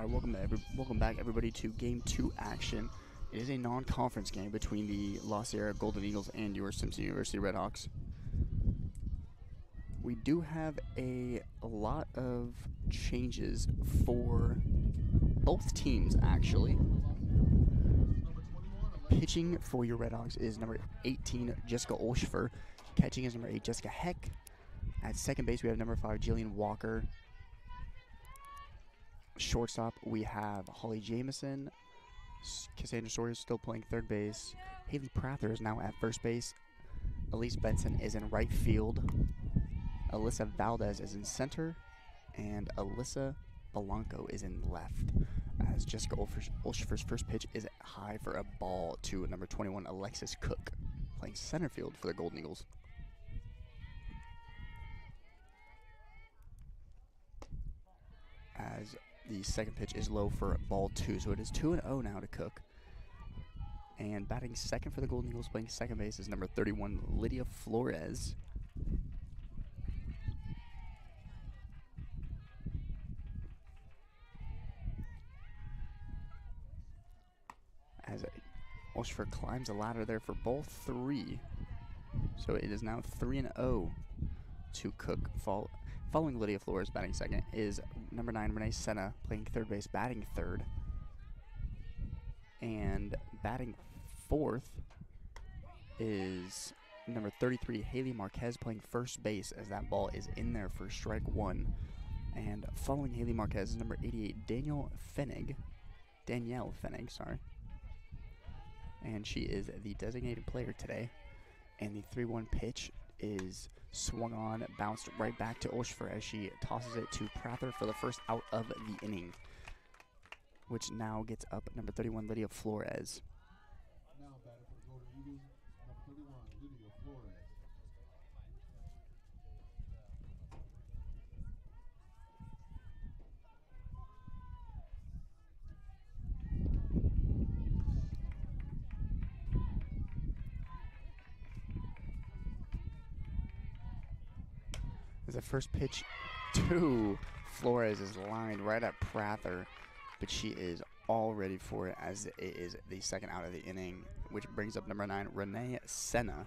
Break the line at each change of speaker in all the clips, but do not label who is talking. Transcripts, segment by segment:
Welcome back, everybody, to Game 2 action. It is a non-conference game between the La Sierra Golden Eagles and your Simpson University Redhawks. We do have a lot of changes for both teams, actually. Pitching for your Redhawks is number 18, Jessica Olschfer. Catching is number 8, Jessica Heck. At second base, we have number 5, Jillian Walker. Shortstop, we have Holly Jameson. Cassandra Sawyer is still playing third base. Haley Prather is now at first base. Elise Benson is in right field. Alyssa Valdez is in center. And Alyssa Belanco is in left. As Jessica Olschfer's first pitch is high for a ball to number 21, Alexis Cook, playing center field for the Golden Eagles. As the second pitch is low for ball 2, so it is 2-0 now to Cook. And batting second for the Golden Eagles, playing second base, is number 31, Lydia Flores. As Olschfer climbs the ladder there for ball 3. So it is now 3-0 to Cook. Following Lydia Flores batting second is number 9, Renee Senna, playing third base, batting third. And batting fourth is number 33, Haley Marquez, playing first base, as that ball is in there for strike 1. And following Haley Marquez is number 88, Danielle Fennig, sorry. And she is the designated player today. And the 3-1 pitch is swung on, bounced right back to Olschfer as she tosses it to Prather for the first out of the inning, which now gets up number 31, Lydia Flores.
Now batting for the Golden Eagles, number 31, Lydia Flores.
As the first pitch to Flores is lined right at Prather, but she is all ready for it, as it is the second out of the inning, which brings up number 9, Renee Senna.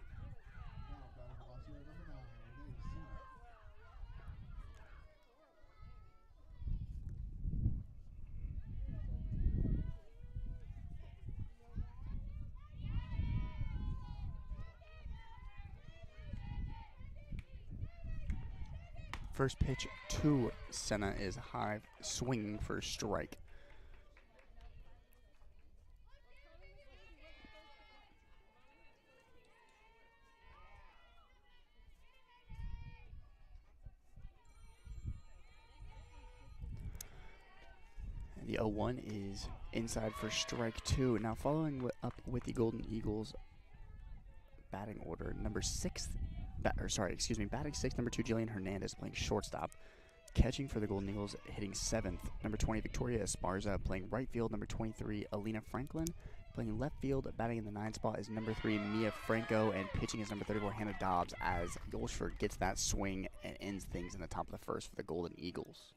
First pitch to Senna is high, swinging for a strike. And the 0-1 is inside for strike 2. Now following up with the Golden Eagles batting order, batting 6, number 2, Jillian Hernandez, playing shortstop. Catching for the Golden Eagles, hitting 7th, number 20, Victoria Esparza, playing right field. Number 23, Alina Franklin, playing left field. Batting in the 9 spot is number 3, Mia Franco, and pitching is number 34, Hannah Dobbs, as Olschfer gets that swing and ends things in the top of the first for the Golden Eagles.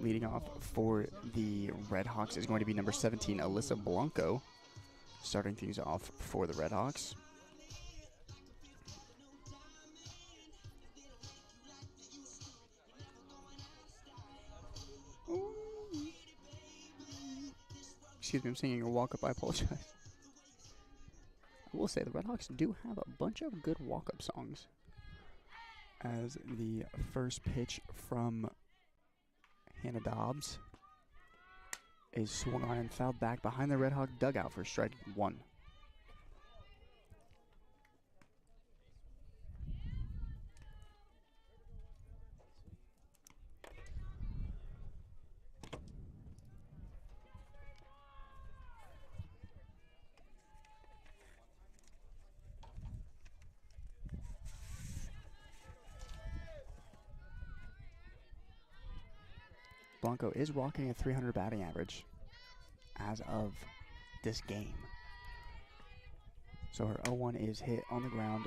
Leading off for the Red Hawks is going to be number 17, Alyssa Blanco, starting things off for the Red Hawks. Excuse me, I'm singing a walk-up. I apologize. I will say the Red Hawks do have a bunch of good walk-up songs. As the first pitch from Hannah Dobbs is swung on and fouled back behind the Red Hawk dugout for strike one. Blanco is rocking a 300 batting average as of this game. So her 0-1 is hit on the ground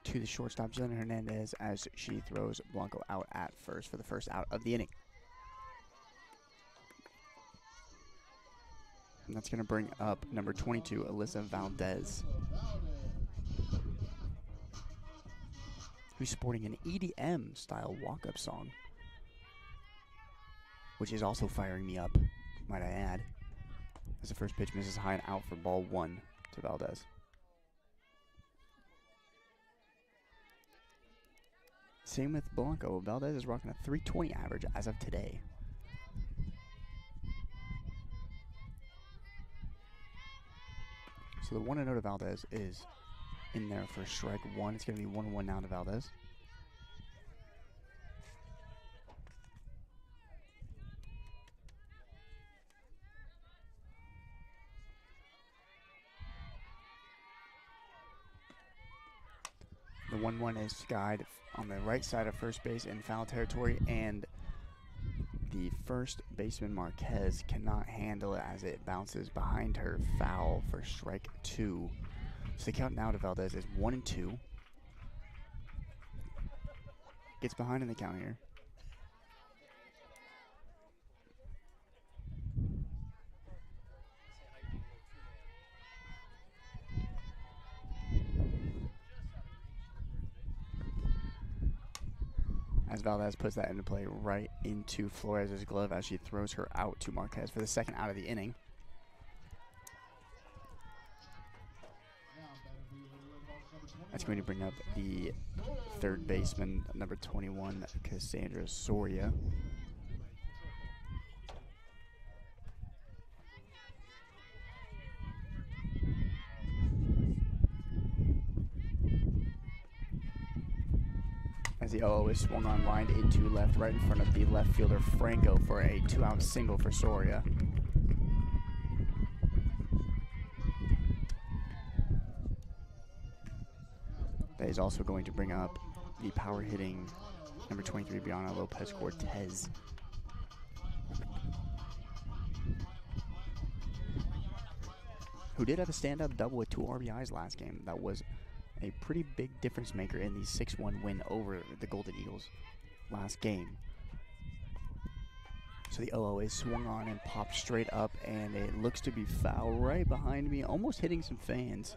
to the shortstop, Jillian Hernandez, as she throws Blanco out at first for the first out of the inning. And that's going to bring up number 22, Alyssa Valdez, who's sporting an EDM-style walk-up song, which is also firing me up, might I add, as the first pitch misses high and out for ball one to Valdez. Same with Blanco. Valdez is rocking a 320 average as of today. So the 1-0 to Valdez is in there for strike one. It's going to be 1-1 now to Valdez. The 1-1 is skied on the right side of first base in foul territory, and the first baseman Marquez cannot handle it as it bounces behind her, foul for strike two. So the count now to Valdez is 1-2. Gets behind in the count here. As Valdez puts that into play right into Flores' glove as she throws her out to Marquez for the second out of the inning. That's going to bring up the third baseman, number 21, Cassandra Soria. As the 0-0 is swung on, lined into left, right in front of the left fielder Franco for a 2-out single for Soria. That is also going to bring up the power hitting number 23, Brianna Lopez Cortez. Who did have a standout double with 2 RBIs last game. That was a pretty big difference maker in the 6-1 win over the Golden Eagles last game. So the 0-0 is swung on and popped straight up, and it looks to be foul right behind me, almost hitting some fans.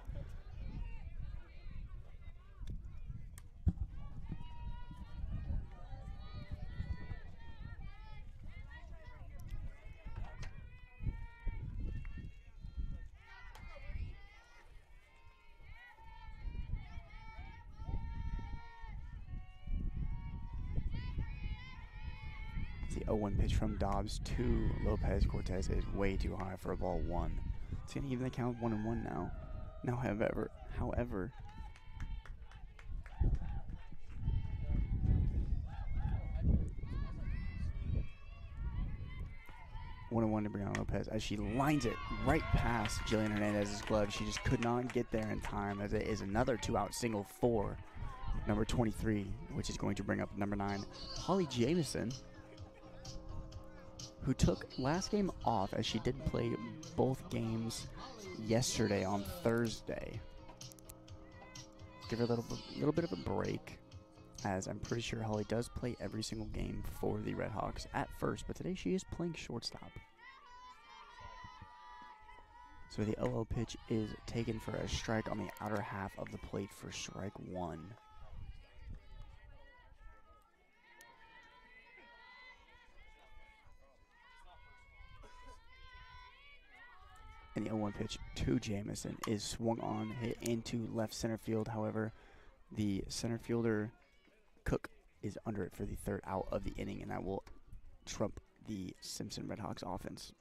The 0-1 pitch from Dobbs to Lopez Cortez is way too high for a ball one. It's going to even the count 1-1 now. However, 1-1 to Brianna Lopez as she lines it right past Jillian Hernandez's glove. She just could not get there in time, as it is another 2-out single for number 23, which is going to bring up number 9, Holly Jamison, who took last game off as she did play both games yesterday on Thursday. Give her a little bit of a break. as I'm pretty sure Holly does play every single game for the Red Hawks at first, but today she is playing shortstop. So the 0-0 pitch is taken for a strike on the outer half of the plate for strike one. And the 0-1 pitch to Jamison is swung on, hit into left center field. However, the center fielder, Cook, is under it for the third out of the inning, and that will trump the Simpson Red Hawks offense.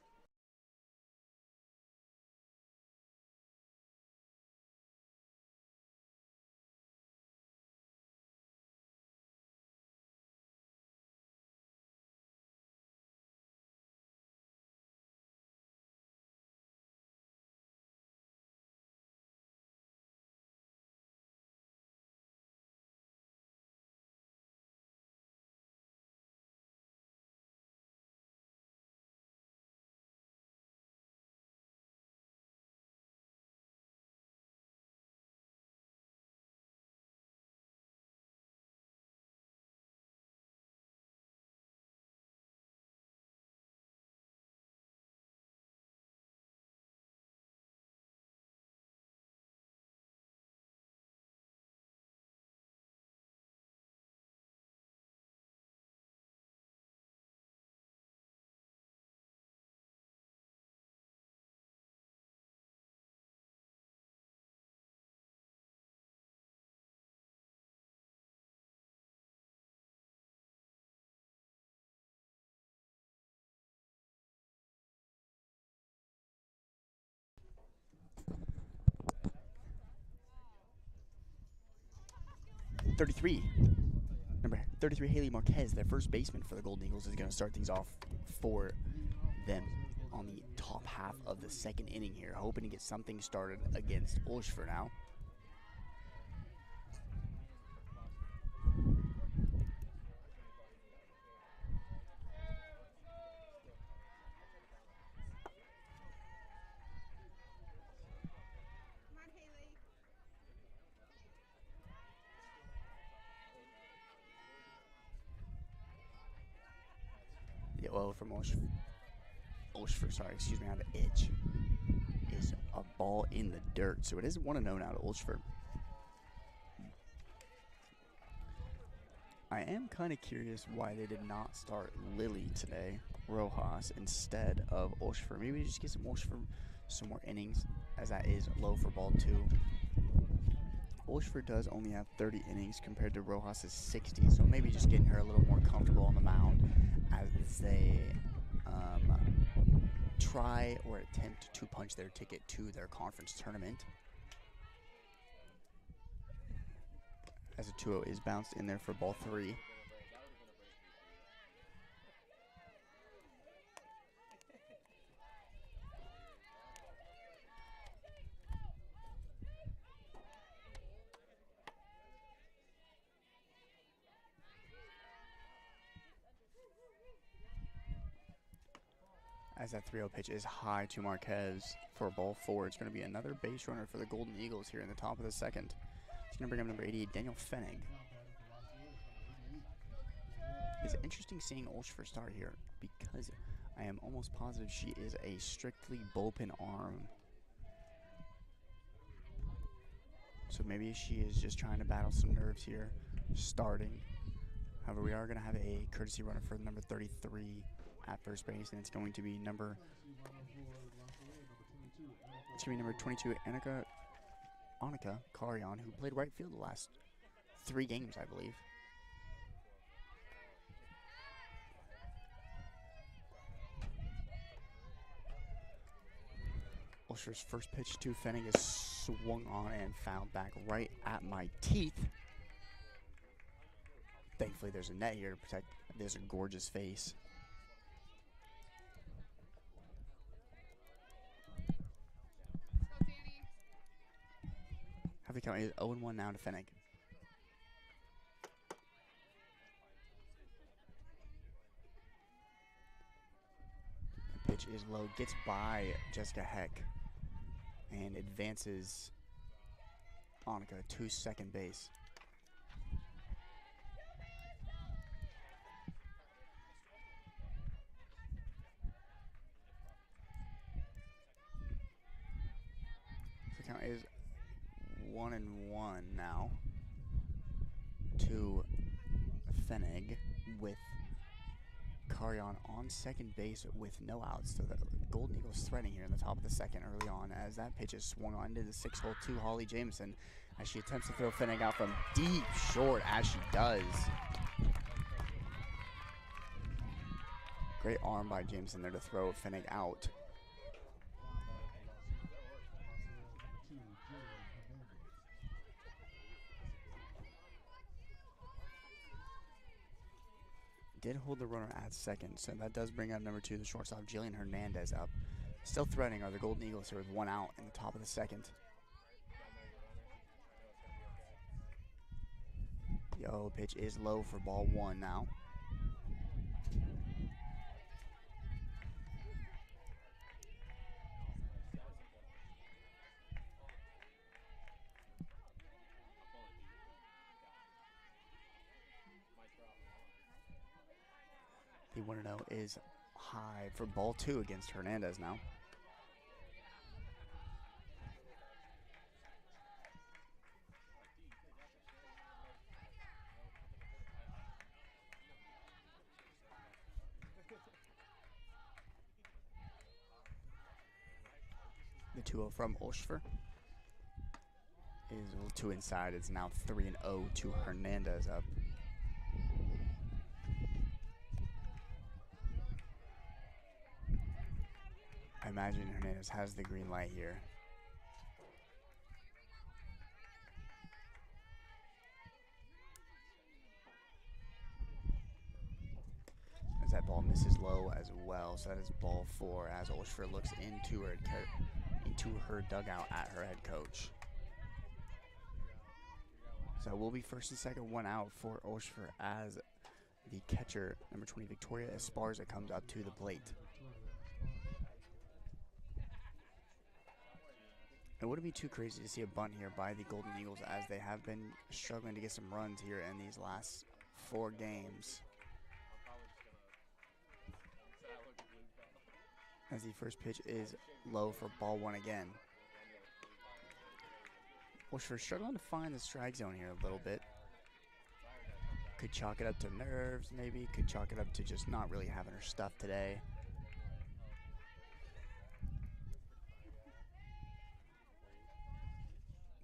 Number 33, Haley Marquez, their first baseman for the Golden Eagles, is going to start things off for them on the top half of the second inning here, hoping to get something started against Ulster now. The oil from Ulster, sorry, excuse me, out of itch, is a ball in the dirt. So it is 1-0 now to Ulster. I am kind of curious why they did not start Lily today, Rojas, instead of Ulster. Maybe just get some Ulster some more innings, as that is low for ball two. Ulster does only have 30 innings compared to Rojas' 60, so maybe just getting her a little more comfortable on the mound as they try or attempt to punch their ticket to their conference tournament. As a 2-0 is bounced in there for ball three. As that 3-0 pitch is high to Marquez for ball four. It's going to be another base runner for the Golden Eagles here in the top of the second. It's going to bring up number 88, Daniel Fennig. It's interesting seeing Ulster start here because I am almost positive she is a strictly bullpen arm. So maybe she is just trying to battle some nerves here, starting. However, we are going to have a courtesy runner for number 33 at first base, and it's going to be number 22, Annika Karian, who played right field the last 3 games, I believe. Ulster's first pitch to Fennig is swung on and fouled back right at my teeth. Thankfully, there's a net here to protect this gorgeous face. Have the count is 0-1 now to Fennig. The pitch is low, gets by Jessica Heck, and advances Annika to second base. 1-1 now to Fenig with Carrion on second base with no outs. So the Golden Eagles threatening here in the top of the second early on as that pitch is swung on into the 6-hole to Holly Jameson as she attempts to throw Fenig out from deep short as she does. Great arm by Jameson there to throw Fenig out. Did hold the runner at second, so that does bring up number 2, the shortstop, Jillian Hernandez, up. Still threatening are the Golden Eagles here with 1 out in the top of the second. The 0 pitch is low for ball 1 now. The 1-0 is high for ball 2 against Hernandez now. The 2-0 from Olschfer is a little too inside. It's now 3-0 to Hernandez up. I imagine Hernandez has the green light here. As that ball misses low as well, so that is ball 4 as Olschfer looks into her dugout at her head coach. So we'll be first and second, 1 out for Olschfer as the catcher, number 20, Victoria Esparza, comes up to the plate. It wouldn't be too crazy to see a bunt here by the Golden Eagles as they have been struggling to get some runs here in these last 4 games. As the first pitch is low for ball 1 again. Olschfer struggling to find the strike zone here a little bit. Could chalk it up to nerves maybe. Could chalk it up to just not really having her stuff today.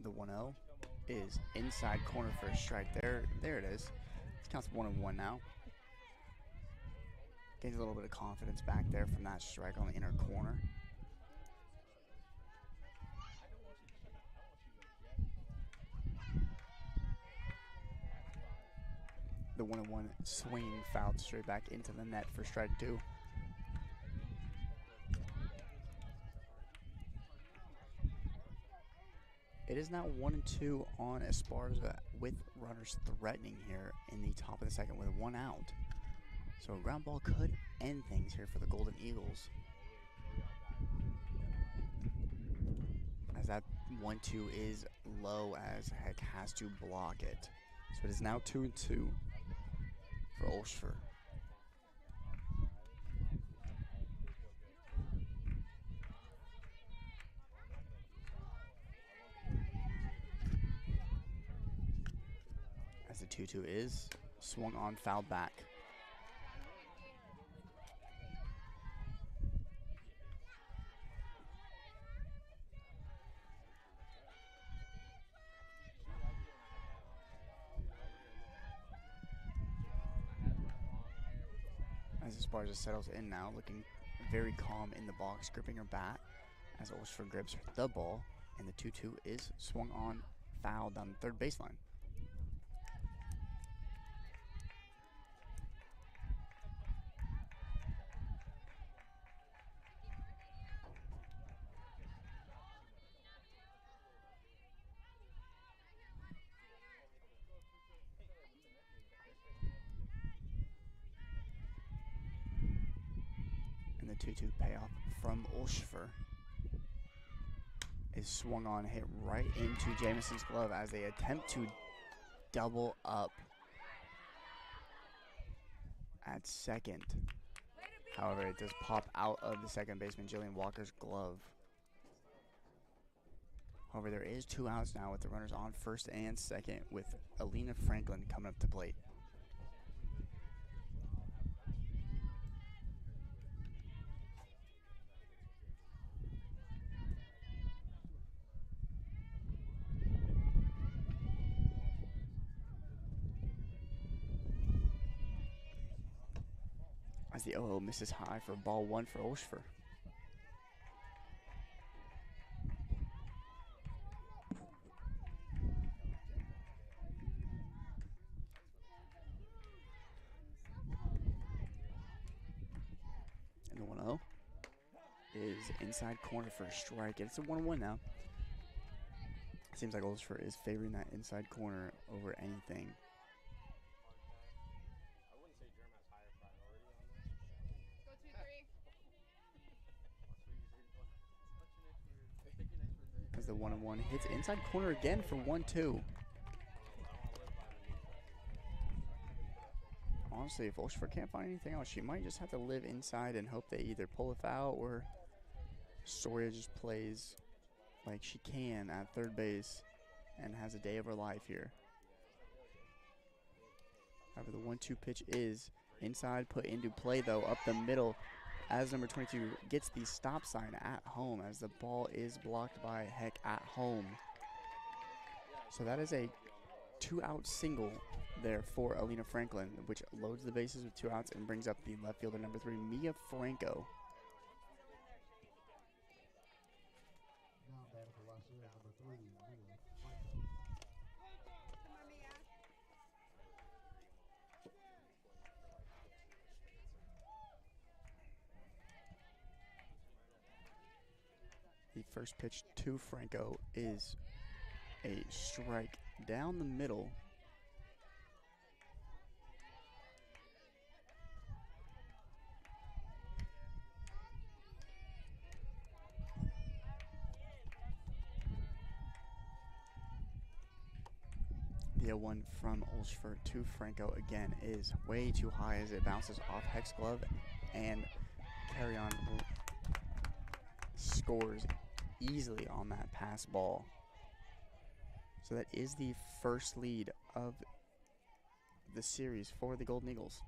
The 1-0 is inside corner for a strike. There it is. It counts 1-1 now. Gains a little bit of confidence back there from that strike on the inner corner. The 1-1 swinging fouled straight back into the net for strike 2. It is now 1-2 on Esparza with runners threatening here in the top of the second with 1 out. So a ground ball could end things here for the Golden Eagles. As that 1-2 is low as Heck has to block it. So it is now 2-2 for Olschfer. As the 2-2 is swung on, fouled back. As Esparza settles in now, looking very calm in the box, gripping her bat as Olschfer grips the ball, and the 2-2 is swung on, fouled on the third baseline. And the 2-2 payoff from Olschfer is swung on, hit right into Jameson's glove as they attempt to double up at second. However, it does pop out of the second baseman, Jillian Walker's glove. However, there is 2 outs now with the runners on first and second with Alina Franklin coming up to plate. As the 0-0 misses high for ball 1 for Olshfer. And the 1-0 is inside corner for a strike. It's a 1-1 now. Seems like Olshfer is favoring that inside corner over anything. As the 1-1 hits inside corner again for 1-2. Honestly, if Olshfer can't find anything else, she might just have to live inside and hope they either pull a foul or Soria just plays like she can at third base and has a day of her life here. However, the 1-2 pitch is inside, put into play though, up the middle, as number 22 gets the stop sign at home as the ball is blocked by Heck at home. So that is a 2-out single there for Alina Franklin, which loads the bases with 2 outs and brings up the left fielder number 3, Mia Franco.
Now batting for Los Angeles, number 3, Mia Franco.
The first pitch to Franco is a strike down the middle. The 0-1 from Olshfer to Franco again is way too high as it bounces off Heck's glove, and Carry On scores easily on that pass ball. So that is the first lead of the series for the Golden Eagles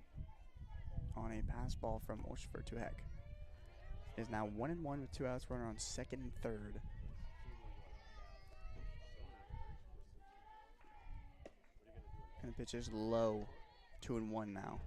on a pass ball from Olshfer to Heck. It is now 1-1 with 2 outs, runner on second and third. And the pitch is low, 2-1 now.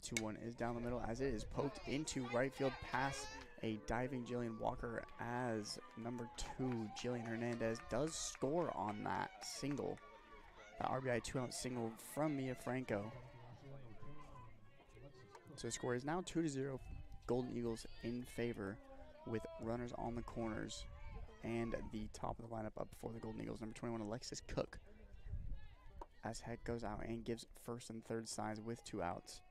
The 2-1 is down the middle as it is poked into right field past a diving Jillian Walker, as number 2, Jillian Hernandez, does score on that single. The RBI 2-out single from Mia Franco. So the score is now 2-0, Golden Eagles in favor with runners on the corners. And the top of the lineup up for the Golden Eagles, number 21, Alexis Cook, as Heck goes out and gives first and third signs with 2 outs.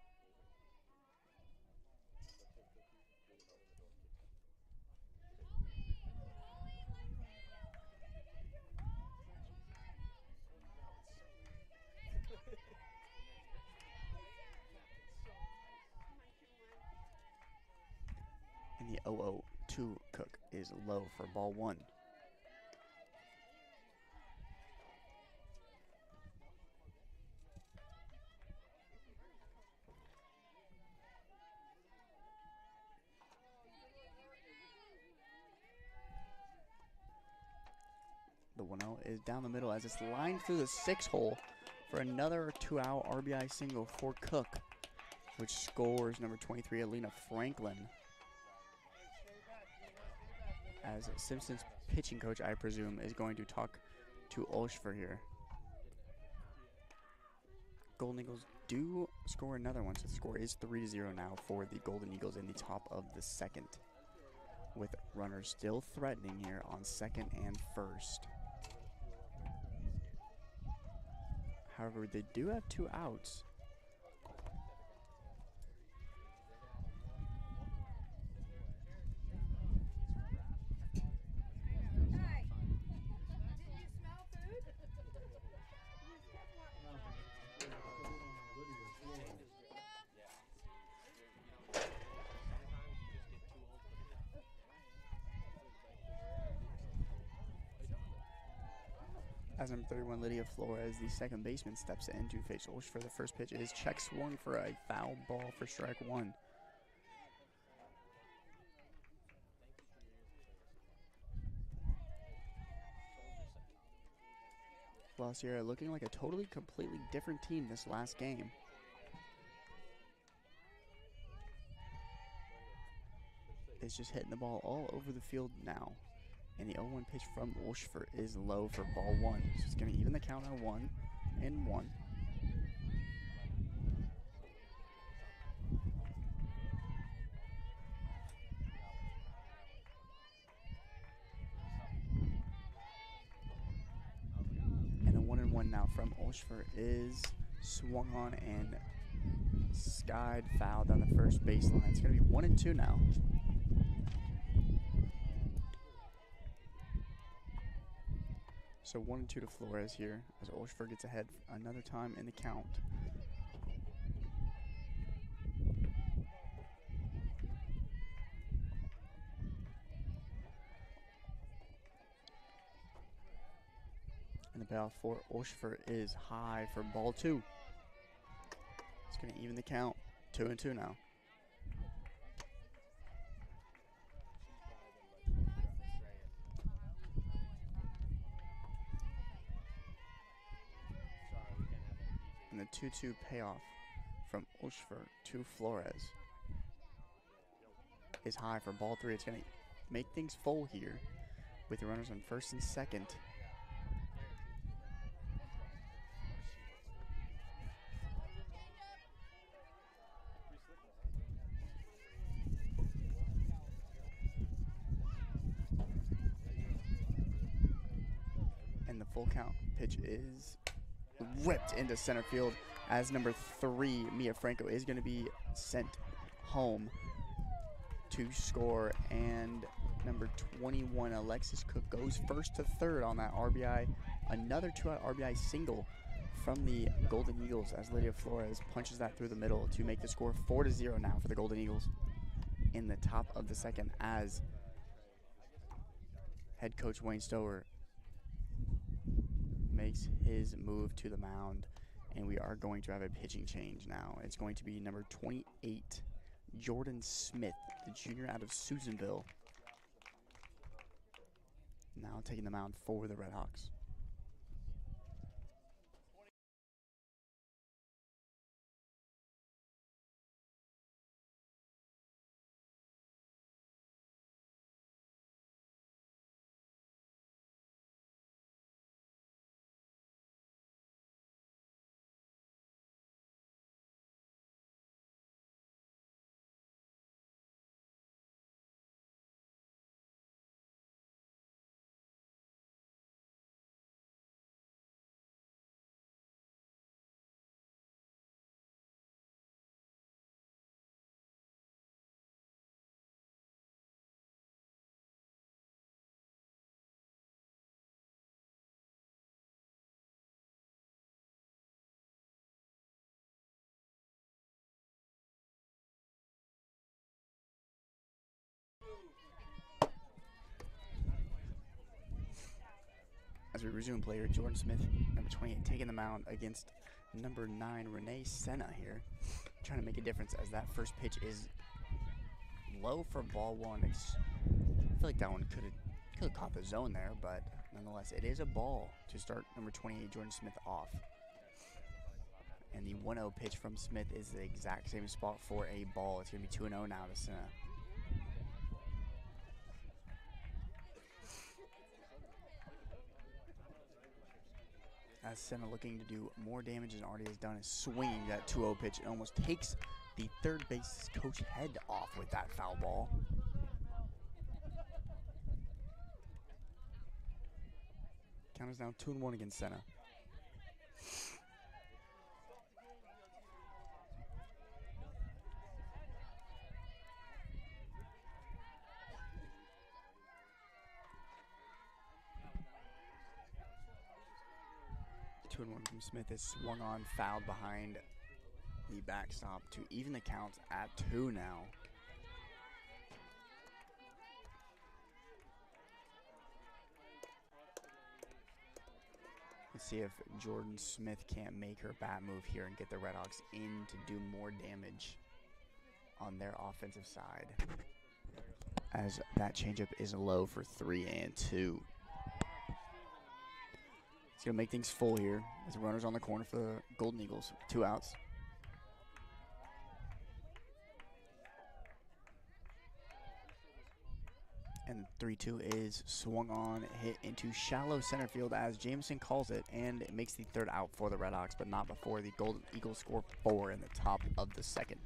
And the 0-0 to Cook is low for ball 1. The 1-0 is down the middle as it's lined through the 6-hole for another 2-out RBI single for Cook, which scores number 23, Alina Franklin. As Simpson's pitching coach, I presume, is going to talk to Olshfer here. Golden Eagles do score another one, so the score is 3-0 now for the Golden Eagles in the top of the second, with runners still threatening here on second and first. However, they do have 2 outs. As number 31, Lydia Flores, the second baseman, steps in to face Olshfer. The first pitch is check swung for a foul ball for strike one. La Sierra looking like a totally, completely different team this last game. It's just hitting the ball all over the field now. And the 0-1 pitch from Olshfer is low for ball one. So it's going to even the count on 1-1. And a 1-1 now from Olshfer is swung on and skied, foul down the first baseline. It's going to be 1-2 now. So 1-2 to Flores here as Olshfer gets ahead another time in the count. And the payoff for Olshfer is high for ball two. It's going to even the count. 2-2 now. And the 2-2 payoff from Olshfer to Flores is high for ball three. It's going to make things full here with the runners on first and second. And the full count pitch is ripped into center field as number 3, Mia Franco, is going to be sent home to score. And number 21, Alexis Cook, goes first to third on that RBI. Another 2-out RBI single from the Golden Eagles as Lydia Flores punches that through the middle to make the score 4-0 now for the Golden Eagles in the top of the second, as head coach Wayne Stower makes his move to the mound, and we are going to have a pitching change now. It's going to be number 28, Jordan Smith, the junior out of Susanville, now taking the mound for the Red Hawks. As we resume play here, Jordan Smith, number 28, taking the mound against number 9, Renee Senna here, trying to make a difference as that first pitch is low for ball one. I feel like that one could have caught the zone there, but nonetheless, it is a ball to start number 28, Jordan Smith, off. And the 1-0 pitch from Smith is the exact same spot for a ball. It's going to be 2-0 now to Senna. As Senna, looking to do more damage than already has done, is swinging that 2-0 pitch and almost takes the third base coach head off with that foul ball. Count is now 2-1 against Senna. One from Smith is swung on, fouled behind the backstop to even the count at 2 now. See if Jordan Smith can't make her bat move here and get the Red Hawks in to do more damage on their offensive side. As that changeup is low for 3-2. It's going to make things full here as the runner's on the corner for the Golden Eagles. 2 outs. And 3-2 is swung on, hit into shallow center field as Jameson calls it, and it makes the 3rd out for the Red Hawks, but not before the Golden Eagles score 4 in the top of the 2nd.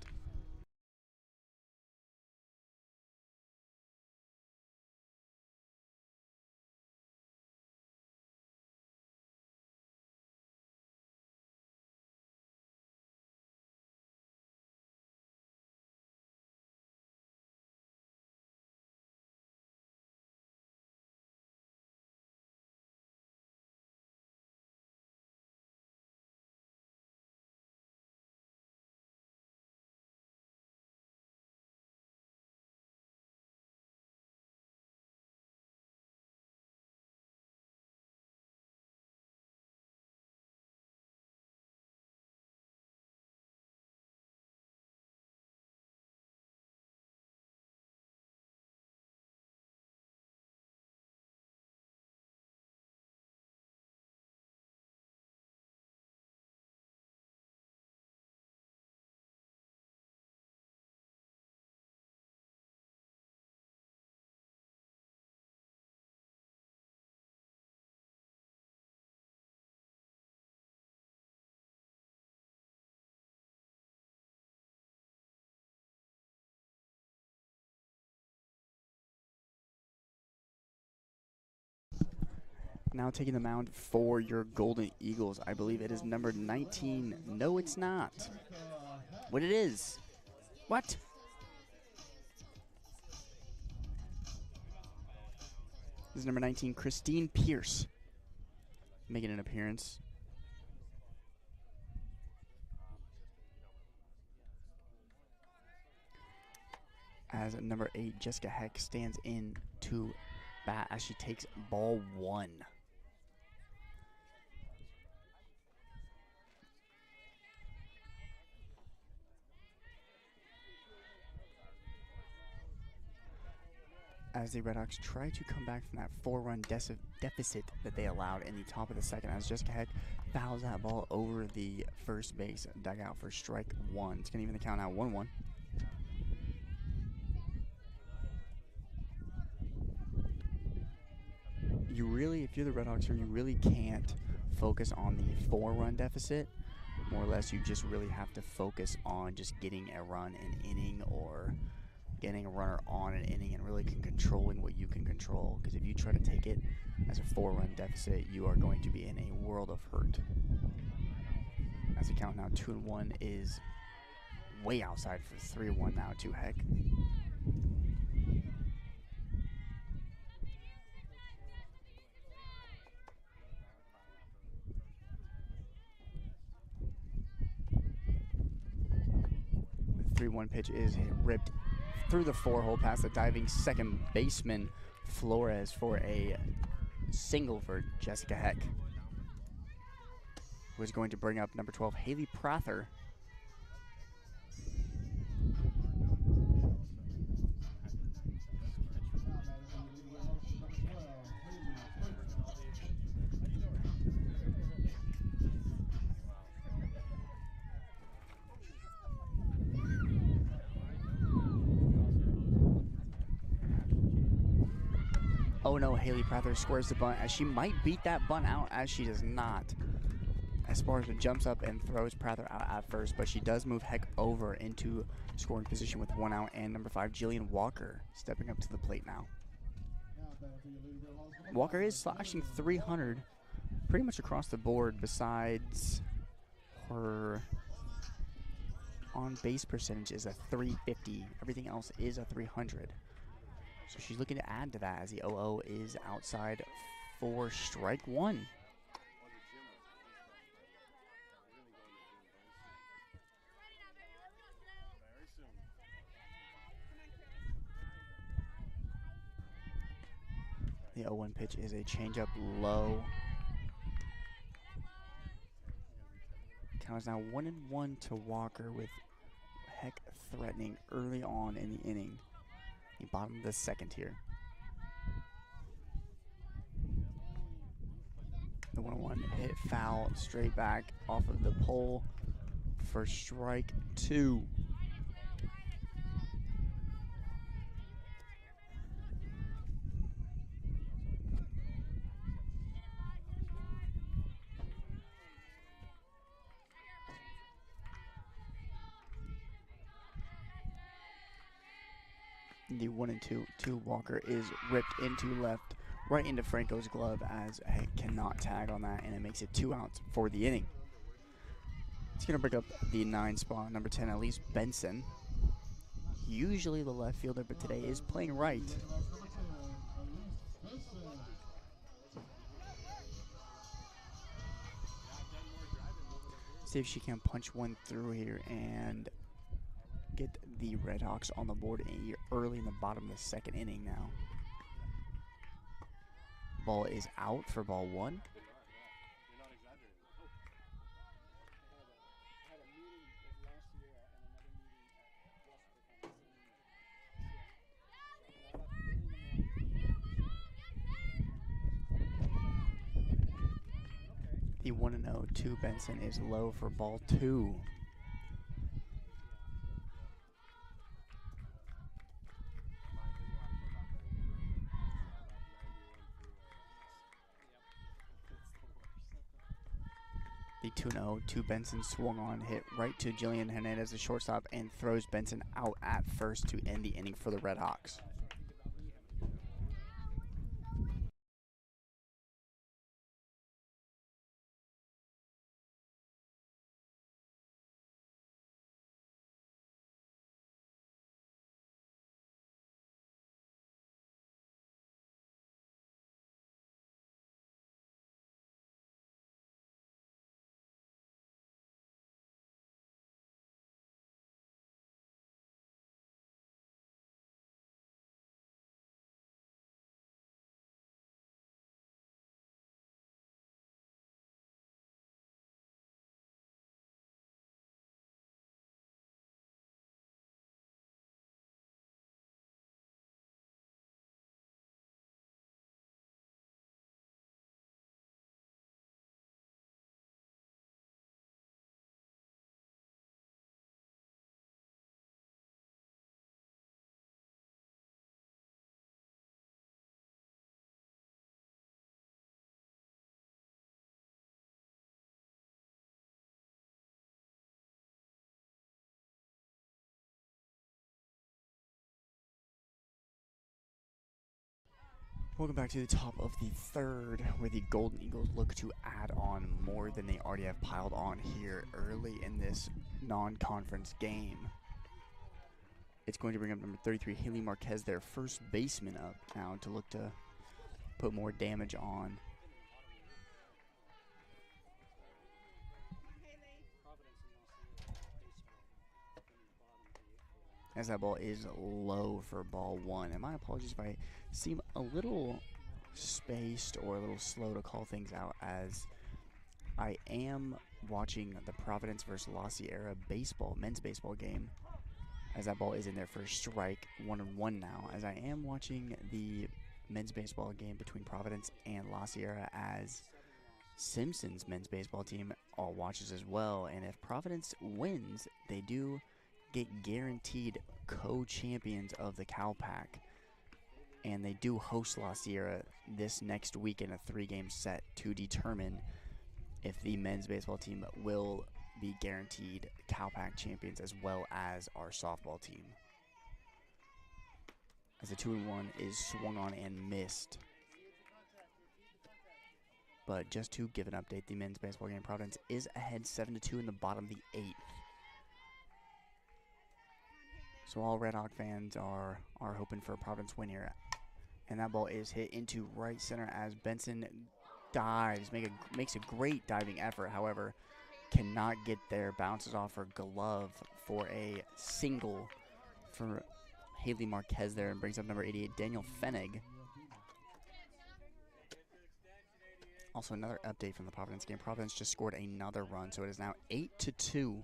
Now taking the mound for your Golden Eagles, I believe it is number 19. No, it's not. What it is? What? This is number 19, Christine Pierce, making an appearance. As number 8, Jessica Heck, stands in to bat as she takes ball 1. As the Red Hawks try to come back from that 4-run deficit that they allowed in the top of the 2nd, as Jessica Heck fouls that ball over the first base dugout for strike 1. It's going to even the count out 1-1. You really, if you're the Red Hawks here, you really can't focus on the 4-run deficit. More or less, you just really have to focus on just getting a run an inning or getting a runner on an inning and really controlling what you can control. Because if you try to take it as a 4-run deficit, you are going to be in a world of hurt. As the count now 2-1 is way outside for 3-1 now to Heck. The 3-1 pitch is ripped through the 4-hole past the diving second baseman Flores for a single for Jessica Heck, who is going to bring up number 12, Haley Prather. Oh no, Haley Prather squares the bunt as she might beat that bunt out, as she does not. Esparza jumps up and throws Prather out at first, but she does move Heck over into scoring position with 1 out, and number 5, Jillian Walker, stepping up to the plate now. Walker is slashing 300 pretty much across the board, besides her on-base percentage is a 350. Everything else is a 300. So she's looking to add to that as the 0-0 is outside for strike 1. The 0-1 pitch is a changeup low. Count is now 1-1 to Walker with Heck threatening early on in the inning. The bottom of the second here. The 1-1 hit foul straight back off of the pole for strike 2. The 1-2 Walker is ripped into left, right into Franco's glove as Heck cannot tag on that, and it makes it 2 outs for the inning. It's going to bring up the 9 spot, number 10, Elise Benson. Usually the left fielder, but today is playing right. See if she can punch one through here and get the Redhawks on the board early in the bottom of the second inning now. Ball is out for ball 1. The 1-0 to Benson is low for ball 2. The 2-0 to Benson swung on, hit right to Jillian Hernandez, the shortstop, and throws Benson out at first to end the inning for the Redhawks. Welcome back to the top of the third, where the Golden Eagles look to add on more than they already have piled on here early in this non-conference game. It's going to bring up number 33, Haley Marquez, their first baseman, up now to look to put more damage on. As that ball is low for ball 1. And my apologies if I seem a little spaced or a little slow to call things out, as I am watching the Providence versus La Sierra men's baseball game, as that ball is in there for a strike, 1-1 now, as I am watching the men's baseball game between Providence and La Sierra, as Simpson's men's baseball team all watches as well. And if Providence wins, they do get guaranteed co-champions of the Cal Pack, and they do host La Sierra this next week in a 3-game set to determine if the men's baseball team will be guaranteed Cal Pack champions as well as our softball team. As the 2-1 is swung on and missed. But just to give an update, the men's baseball game, Providence is ahead 7-2 in the bottom of the 8th. So all Red Hawk fans are hoping for a Providence win here. And that ball is hit into right center as Benson dives, makes a great diving effort, however, cannot get there, bounces off her glove for a single for Haley Marquez there, and brings up number 88, Daniel Fenig. Also, another update from the Providence game. Providence just scored another run, so it is now 8-2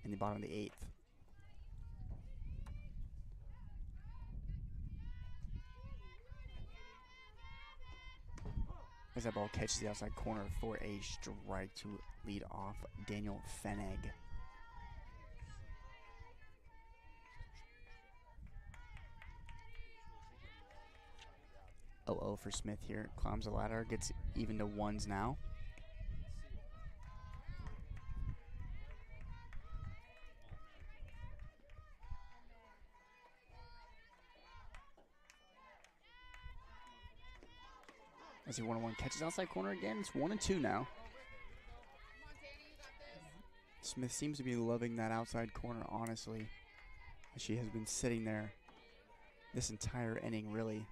in the bottom of the 8th. As that ball catches the outside corner for a strike to lead off Daniel Feneg. Oh for Smith here. Climbs the ladder, gets even to ones now. As he 1-1 catches outside corner again. It's 1-2 now. Smith seems to be loving that outside corner, honestly. She has been sitting there this entire inning, really.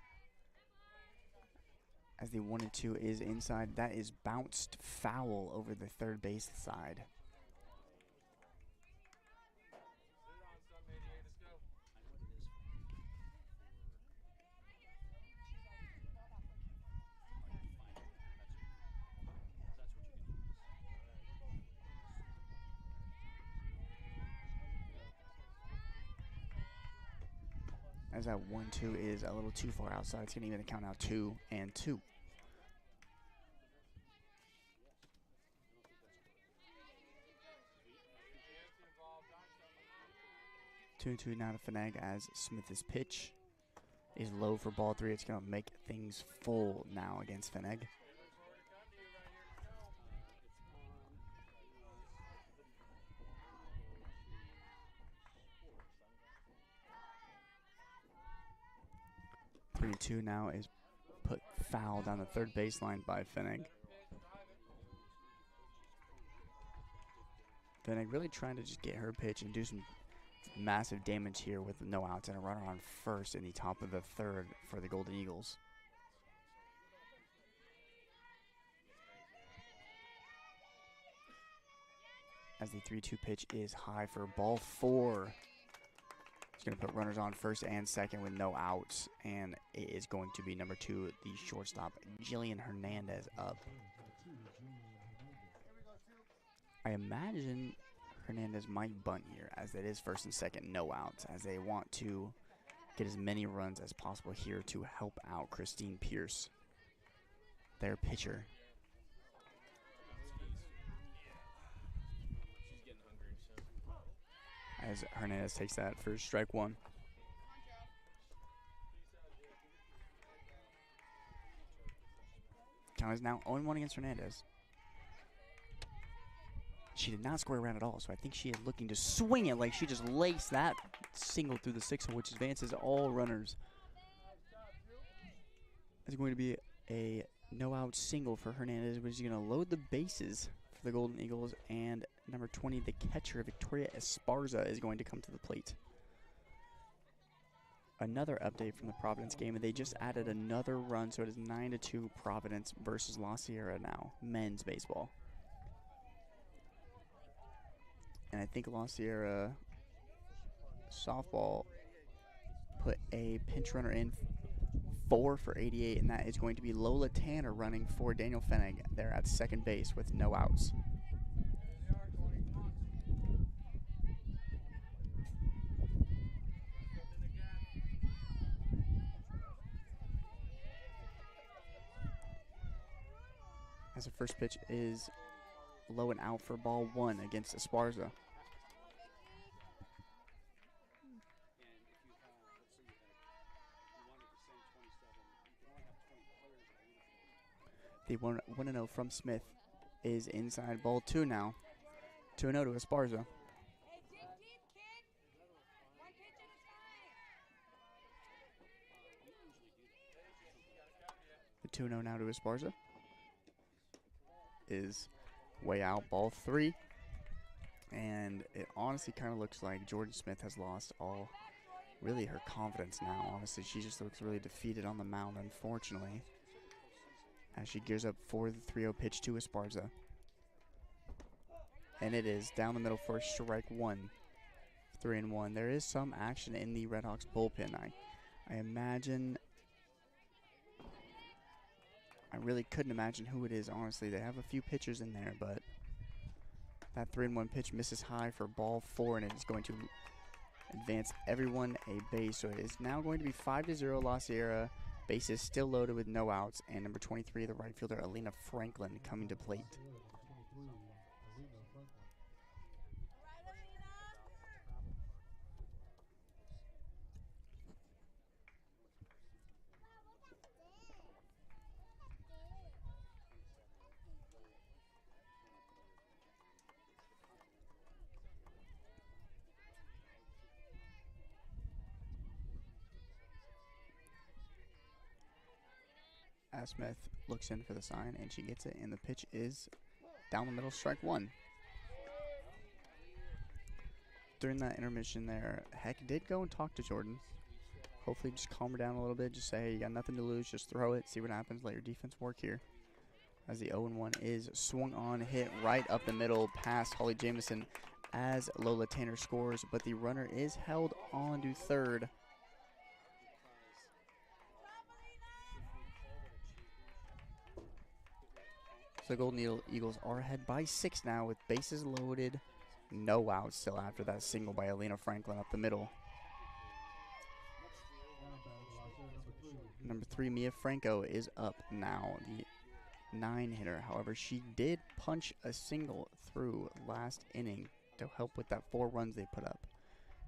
As the 1-2 is inside, that is bounced foul over the third base side. As that 1-2 is a little too far outside, it's going to even count out 2-2. 2-2 now to Feneg as Smith's pitch is low for ball 3. It's going to make things full now against Feneg. Two now is put foul down the third baseline by Feneg. Feneg really trying to just get her pitch and do some massive damage here with no outs and a runner on first in the top of the third for the Golden Eagles. As the 3-2 pitch is high for ball 4. He's going to put runners on first and second with no outs, and it is going to be number 2, the shortstop, Jillian Hernandez, up. I imagine Hernandez might bunt here, as it is first and second, no outs, as they want to get as many runs as possible here to help out Christine Pierce, their pitcher. As Hernandez takes that for strike 1. Count is now 0-1 against Hernandez. She did not square around at all, so I think she is looking to swing it like she just laced that single through the 6-hole, which advances all runners. It's going to be a no-out single for Hernandez, which is going to load the bases for the Golden Eagles, and number 20, the catcher, Victoria Esparza, is going to come to the plate. Another update from the Providence game, and they just added another run, so it is 9-2 Providence versus La Sierra now, men's baseball. And I think La Sierra softball put a pinch runner in 4 for 88, and that is going to be Lola Tanner running for Daniel Feneg. They're at second base with no outs. As the first pitch is low and out for ball 1 against Esparza. The 1-0 from Smith is inside ball 2 now. 2-0 to Esparza. The 2-0 now to Esparza is way out, ball 3. And it honestly kind of looks like Jordan Smith has lost all, really, her confidence now. Honestly, she just looks really defeated on the mound, unfortunately, as she gears up for the 3-0 pitch to Esparza. And it is down the middle for strike 1. 3-1. There is some action in the Redhawks bullpen. I imagine I really couldn't imagine who it is, honestly. They have a few pitchers in there, but that 3-1 pitch misses high for ball 4, and it is going to advance everyone a base. So it is now going to be 5-0 La Sierra. Bases still loaded with no outs, and number 23, the right fielder, Alina Franklin, coming to plate. As Smith looks in for the sign, and she gets it, and the pitch is down the middle, strike 1. During that intermission there, Heck did go and talk to Jordan. Hopefully just calm her down a little bit. Just say, hey, you got nothing to lose. Just throw it, see what happens. Let your defense work here. As the 0-1 is swung on, hit right up the middle past Holly Jamison as Lola Tanner scores, but the runner is held on to third. So the Golden Eagles are ahead by 6 now with bases loaded. No outs still after that single by Alina Franklin up the middle. Number 3, Mia Franco, is up now, the 9-hitter. However, she did punch a single through last inning to help with that 4 runs they put up.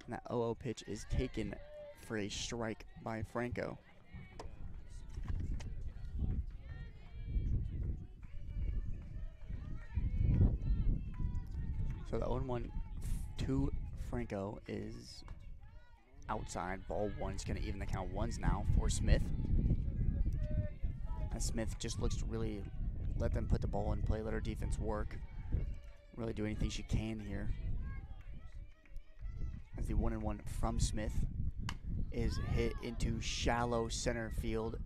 And that 0-0 pitch is taken for a strike by Franco. So the 0-1 to Franco is outside. Ball 1 is going to even the count ones now for Smith. As Smith just looks to really let them put the ball in play, let her defense work, really do anything she can here. As the 1-1 from Smith is hit into shallow center field,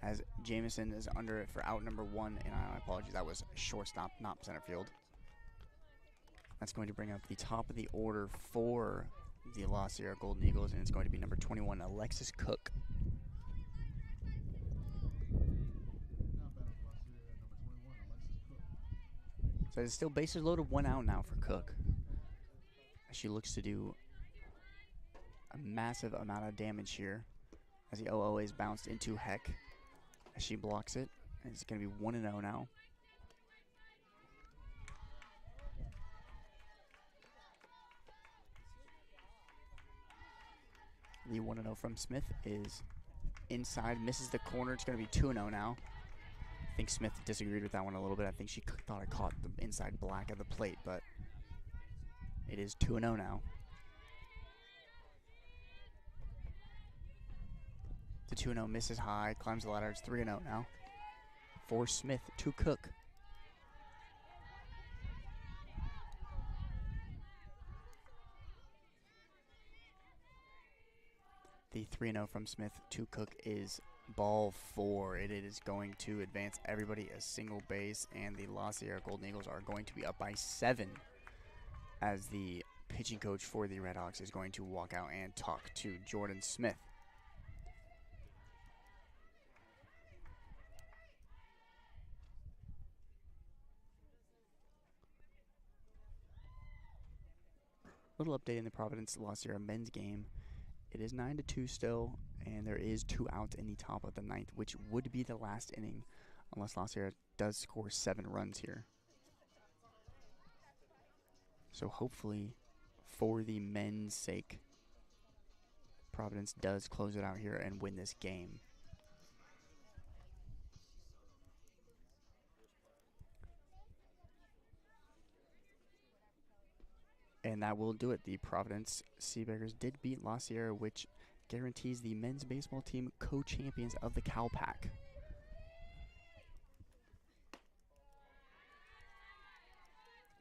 as Jamison is under it for out number 1, and I apologize, that was shortstop, not center field. That's going to bring up the top of the order for the La Sierra Golden Eagles, and it's going to be number 21, Alexis Cook. So it's still bases loaded, 1 out now for Cook. She looks to do a massive amount of damage here as the 0-0 is bounced into Heck as she blocks it. And it's going to be 1-0 now. The 1-0 from Smith is inside, misses the corner. It's going to be 2-0 now. I think Smith disagreed with that one a little bit. I think she thought it caught the inside black of the plate, but it is 2-0 now. The 2-0 misses high, climbs the ladder. It's 3-0 now for Smith to Cook. The 3-0 from Smith to Cook is ball 4. It is going to advance everybody a single base, and the La Sierra Golden Eagles are going to be up by 7 as the pitching coach for the Redhawks is going to walk out and talk to Jordan Smith. Little update in the Providence La Sierra men's game. It is 9-2 still, and there is 2 outs in the top of the 9th, which would be the last inning unless La Sierra does score 7 runs here. So hopefully, for the men's sake, Providence does close it out here and win this game. And that will do it. The Providence Seabeggars did beat La Sierra, which guarantees the men's baseball team co-champions of the Cal Pac.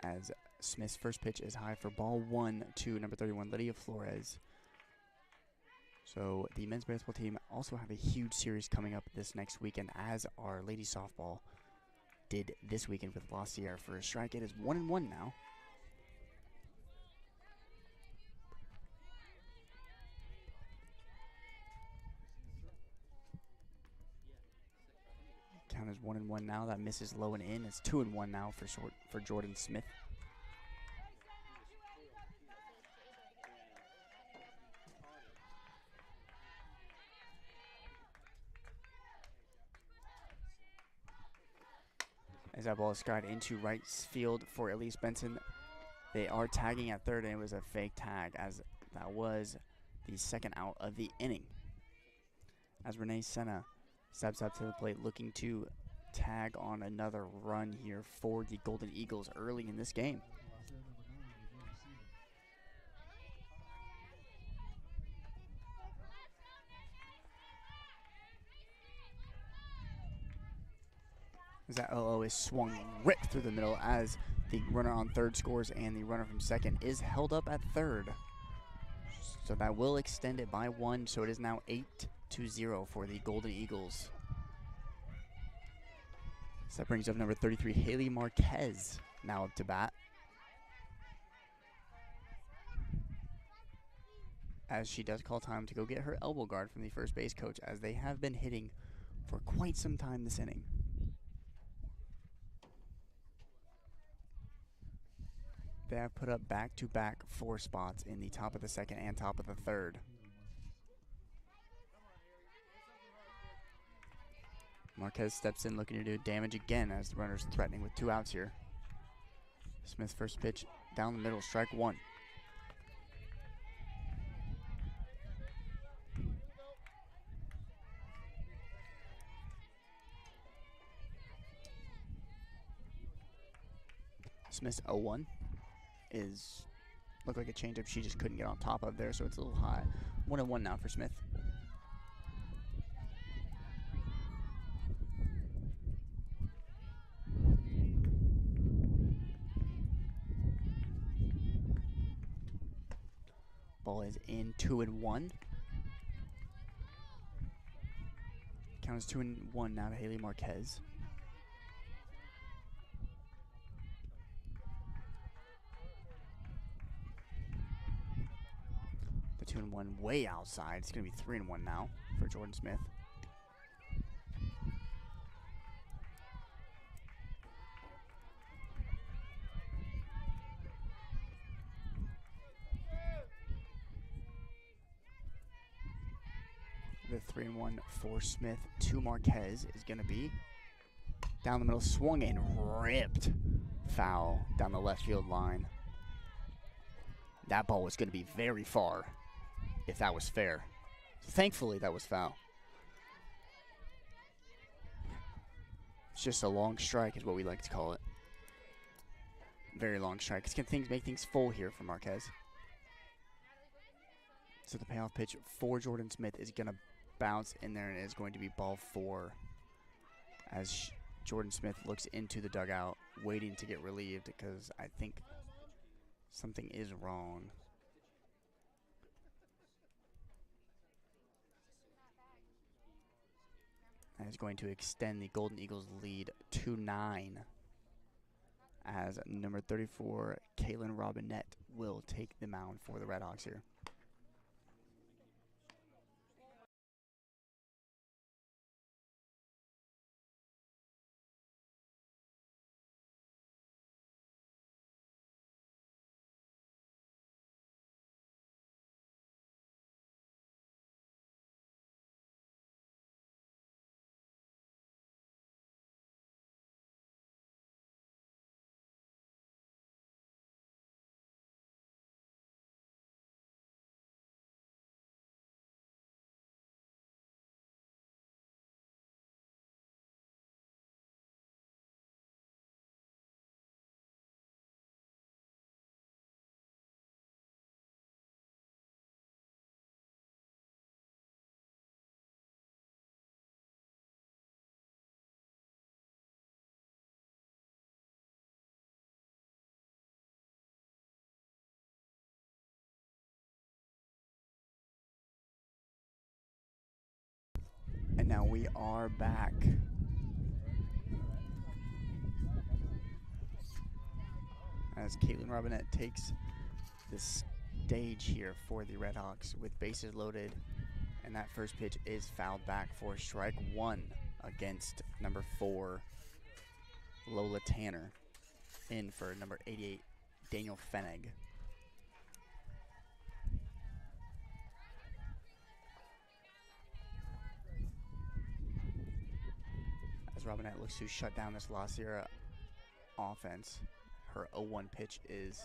As Smith's first pitch is high for ball 1 to number 31, Lydia Flores. So the men's baseball team also have a huge series coming up this next weekend, as our ladies softball did this weekend with La Sierra for a strike. It is 1-1 now. Count is 1-1 now. That misses low and in. It's 2-1 now for Jordan Smith. As that ball is skied into right field for Elise Benson. They are tagging at third, and it was a fake tag, as that was the second out of the inning. As Renee Senna steps up to the plate looking to tag on another run here for the Golden Eagles early in this game. As that 0-0 is swung ripped through the middle as the runner on third scores and the runner from second is held up at third. So that will extend it by 1, so it is now 8-0 for the Golden Eagles. So that brings up number 33, Haley Marquez, now up to bat. As she does call time to go get her elbow guard from the first base coach, as they have been hitting for quite some time this inning. They have put up back-to-back 4 spots in the top of the second and top of the third. Marquez steps in looking to do damage again as the runner's threatening with 2 outs here. Smith's first pitch down the middle, strike 1. Smith's 0-1 is look like a changeup she just couldn't get on top of there, so it's a little high. 1-1 now for Smith. Ball is in, 2-1. Count is 2-1 now to Haley Marquez. The 2-1 way outside. It's going to be 3-1 now for Jordan Smith. The 3-1 for Smith to Marquez is going to be down the middle, swung and ripped foul down the left field line. That ball was going to be very far if that was fair. Thankfully, that was foul. It's just a long strike is what we like to call it. Very long strike. It's going to make things full here for Marquez. So the payoff pitch for Jordan Smith is going to bounce in there, and it is going to be ball 4 as Jordan Smith looks into the dugout waiting to get relieved because I think something is wrong. That is going to extend the Golden Eagles lead to 9 as number 34, Kaylin Robinette, will take the mound for the Redhawks here. And now we are back. As Caitlin Robinette takes the stage here for the Redhawks with bases loaded. And that first pitch is fouled back for strike 1. against number 4, Lola Tanner. In for number 88, Daniel Fennig. As Robinette looks to shut down this La Sierra offense, her 0-1 pitch is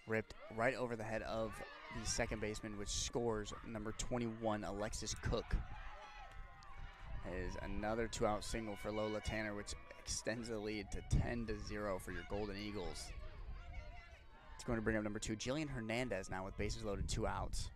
ripped right over the head of the second baseman, which scores number 21, Alexis Cook. Is another 2-out single for Lola Tanner, which extends the lead to 10-0 for your Golden Eagles. It's going to bring up number 2, Jillian Hernandez, now with bases loaded, 2 outs.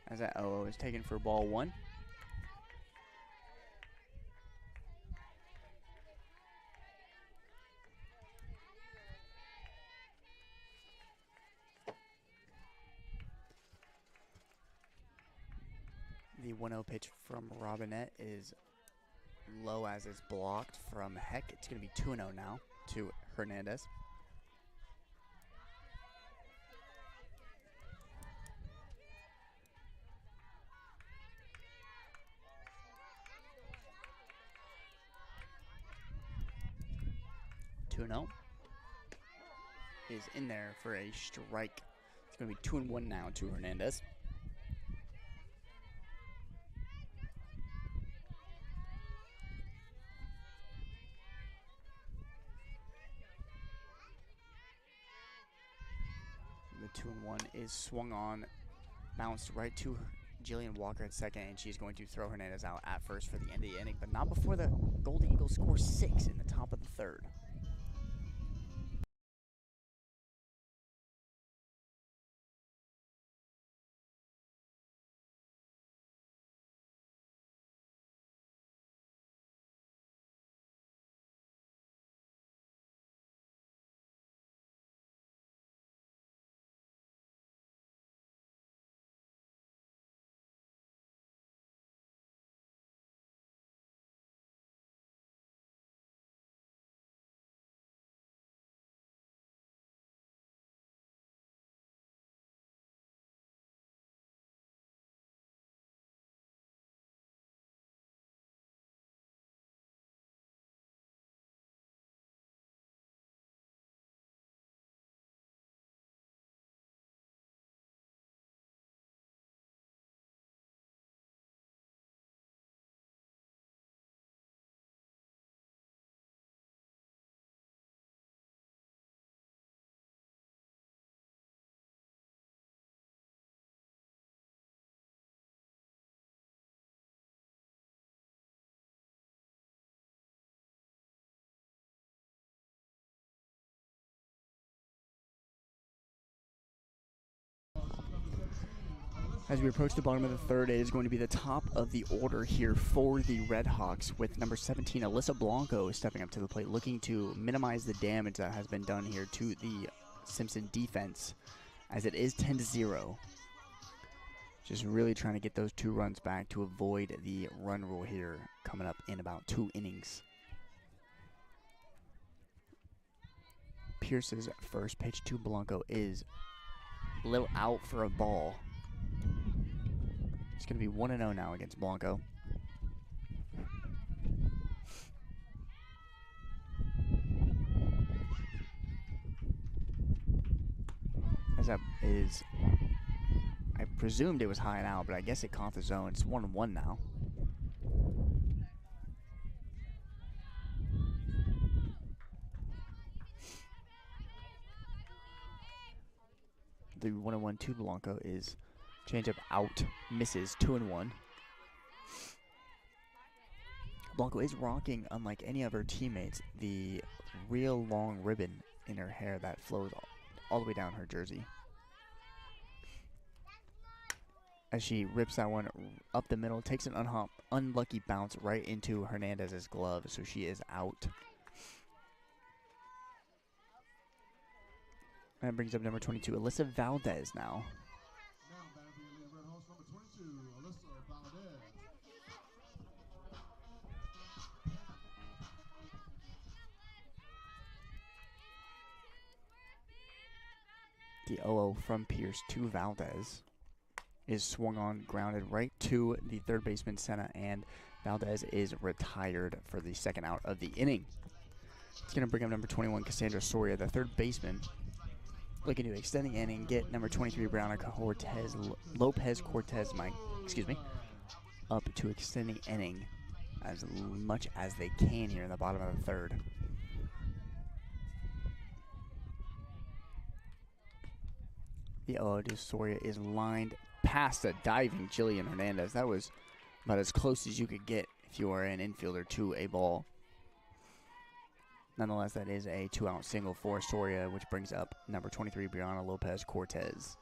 As that 0-0 is taken for ball 1. The 1-0 pitch from Robinette is low as it's blocked from Heck. It's going to be 2-0 now to Hernandez. Is in there for a strike. It's going to be 2-1 now to Hernandez. The 2-1 is swung on, bounced right to Jillian Walker at second, and she's going to throw Hernandez out at first for the end of the inning, but not before the Golden Eagles score 6 in the top of the third. As we approach the bottom of the third, it is going to be the top of the order here for the Red Hawks, with number 17, Alyssa Blanco, stepping up to the plate, looking to minimize the damage that has been done here to the Simpson defense, as it is 10-0. Just really trying to get those 2 runs back to avoid the run rule here coming up in about 2 innings. Pierce's first pitch to Blanco is a little out for a ball. It's going to be 1-0 now against Blanco. As that is, I presumed it was high and out, but I guess it caught the zone. It's 1-1 now. The 1-1 to Blanco is changeup out, misses, 2-1. Blanco is rocking, unlike any of her teammates, the real long ribbon in her hair that flows all the way down her jersey. As she rips that one up the middle, takes an unlucky bounce right into Hernandez's glove, so she is out. That brings up number 22, Alyssa Valdez now. The 0-0 from Pierce to Valdez is swung on, grounded right to the third baseman, Senna, and Valdez is retired for the second out of the inning. It's going to bring up number 21, Cassandra Soria, the third baseman, looking to extend the inning, get number 23, Brianna Lopez Cortez, up to extend the inning as much as they can here in the bottom of the third. The 0-0 to Soria is lined past a diving Jillian Hernandez. That was about as close as you could get if you are an infielder to a ball. Nonetheless, that is a 2-out single for Soria, which brings up number 23, Brianna Lopez Cortez.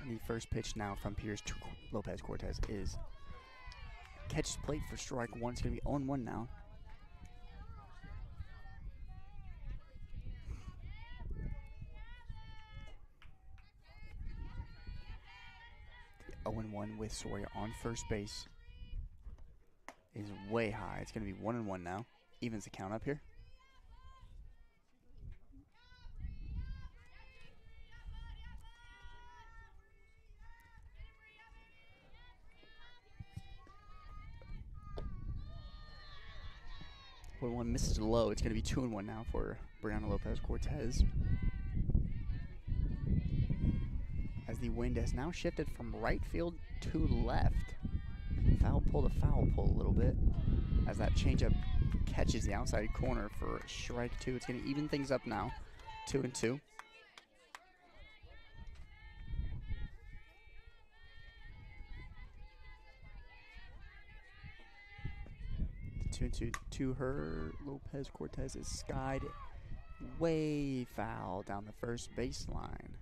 And the first pitch now from Pierce to Lopez Cortez is catches plate for strike one. It's going to be 0-1 now. The 0-1 with Soria on first base is way high. It's going to be 1-1 now. Evens the count up here. One misses low. It's going to be 2-1 now for Brianna Lopez Cortez. As the wind has now shifted from right field to left. Foul pull to foul pull a little bit. As that changeup catches the outside corner for strike two. It's going to even things up now. 2-2. To her, Lopez Cortez is skied way foul down the first baseline.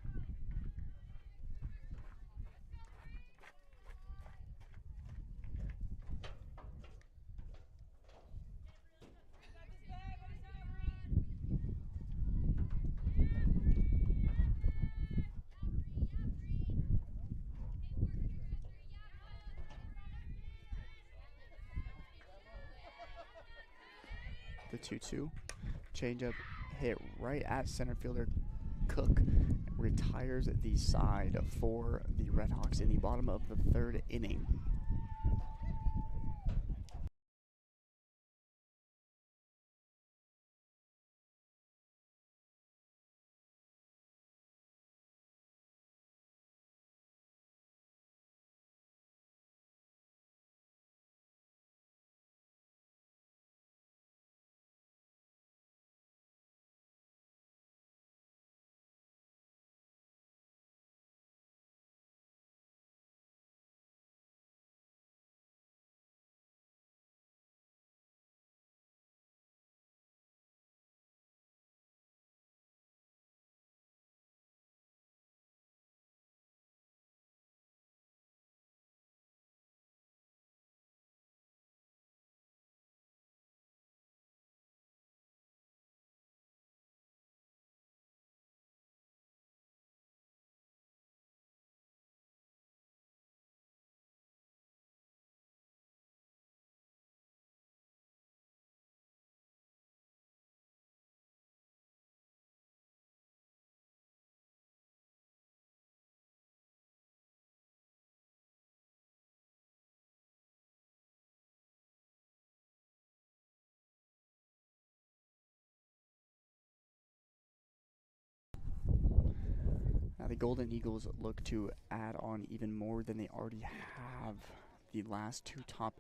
The 2-2. Changeup hit right at center fielder Cook. Retires the side for the Redhawks in the bottom of the third inning. Now the Golden Eagles look to add on even more than they already have. The last two top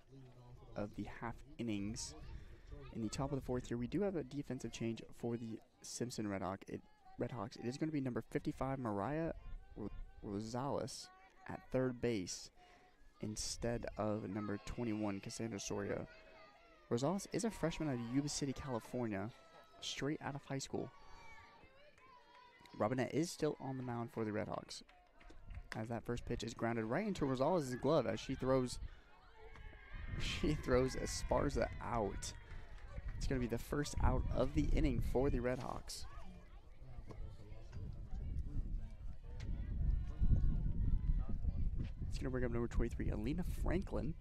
of the half innings. In the top of the fourth here, we do have a defensive change for the Simpson Redhawks. It is going to be number 55, Mariah Rosales at third base instead of number 21, Cassandra Soria. Rosales is a freshman out of Yuba City, California, straight out of high school. Robinette is still on the mound for the Redhawks, as that first pitch is grounded right into Rosales' glove as she throws Esparza out. It's going to be the first out of the inning for the Redhawks. It's going to bring up number 23, Alina Franklin.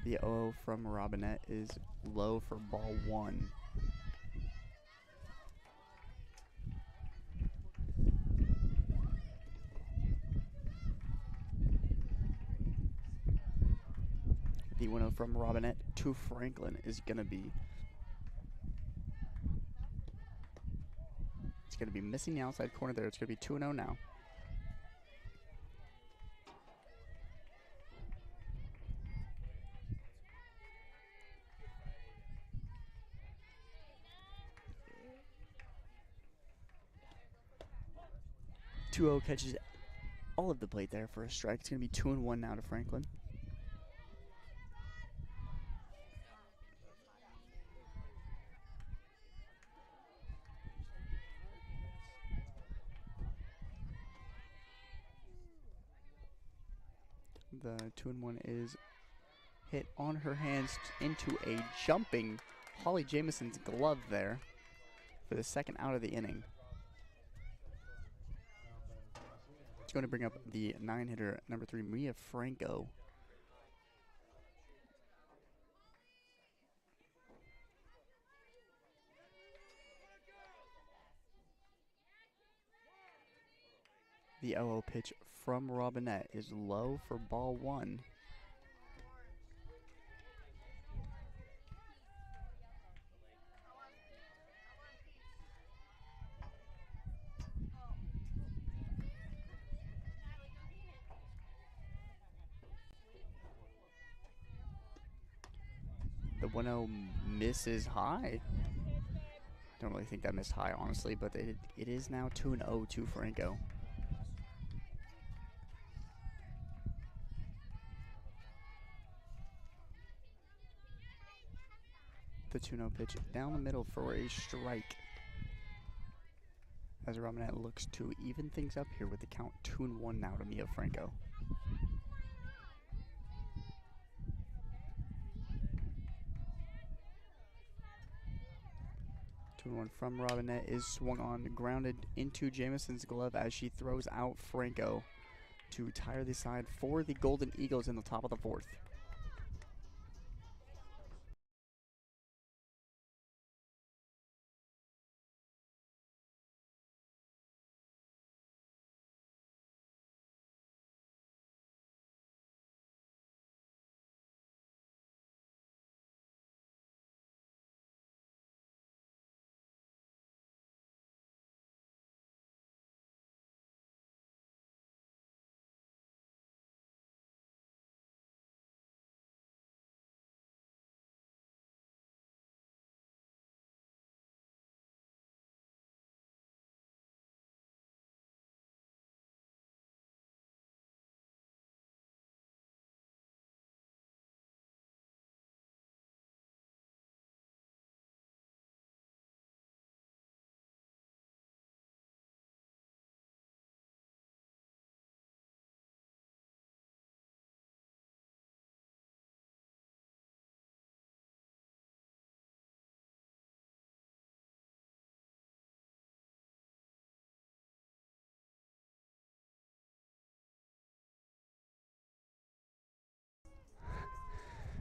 The 0 from Robinette is low for ball 1. The 1-0 from Robinette to Franklin is going to be... It's going to be missing the outside corner there. It's going to be 2-0 now. Catches all of the plate there for a strike. It's going to be 2-1 now to Franklin. The 2-1 is hit on her hands into a jumping Holly Jamison's glove there for the second out of the inning. It's going to bring up the 9-hitter, number 3, Mia Franco. The 0-0 pitch from Robinette is low for ball 1. The 1-0 misses high. I don't really think that missed high, honestly, but it is now 2-0 to Franco. The 2-0 pitch down the middle for a strike. As Robinette looks to even things up here with the count 2-1 now to Mia Franco. One from Robinette is swung on, grounded into Jamison's glove as she throws out Franco to tire the side for the Golden Eagles in the top of the 4th.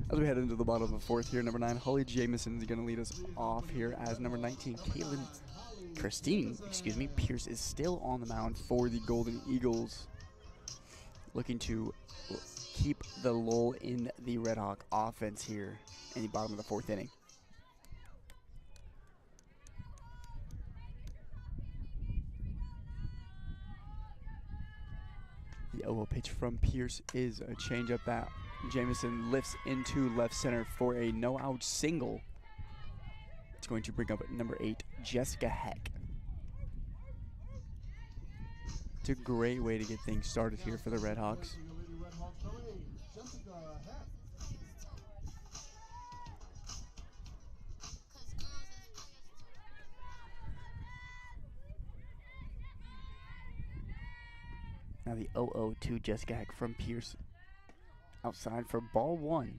As we head into the bottom of the 4th here, number 9, Holly Jamison is going to lead us off here as number 19, Christine Pierce is still on the mound for the Golden Eagles, looking to keep the lull in the Red Hawk offense here in the bottom of the 4th inning. The 0-0 pitch from Pierce is a changeup that Jamison lifts into left center for a no-out single. It's going to bring up number 8, Jessica Heck. It's a great way to get things started here for the Red Hawks. Now the 0-0 to Jessica Heck from Pierce. Outside for ball 1.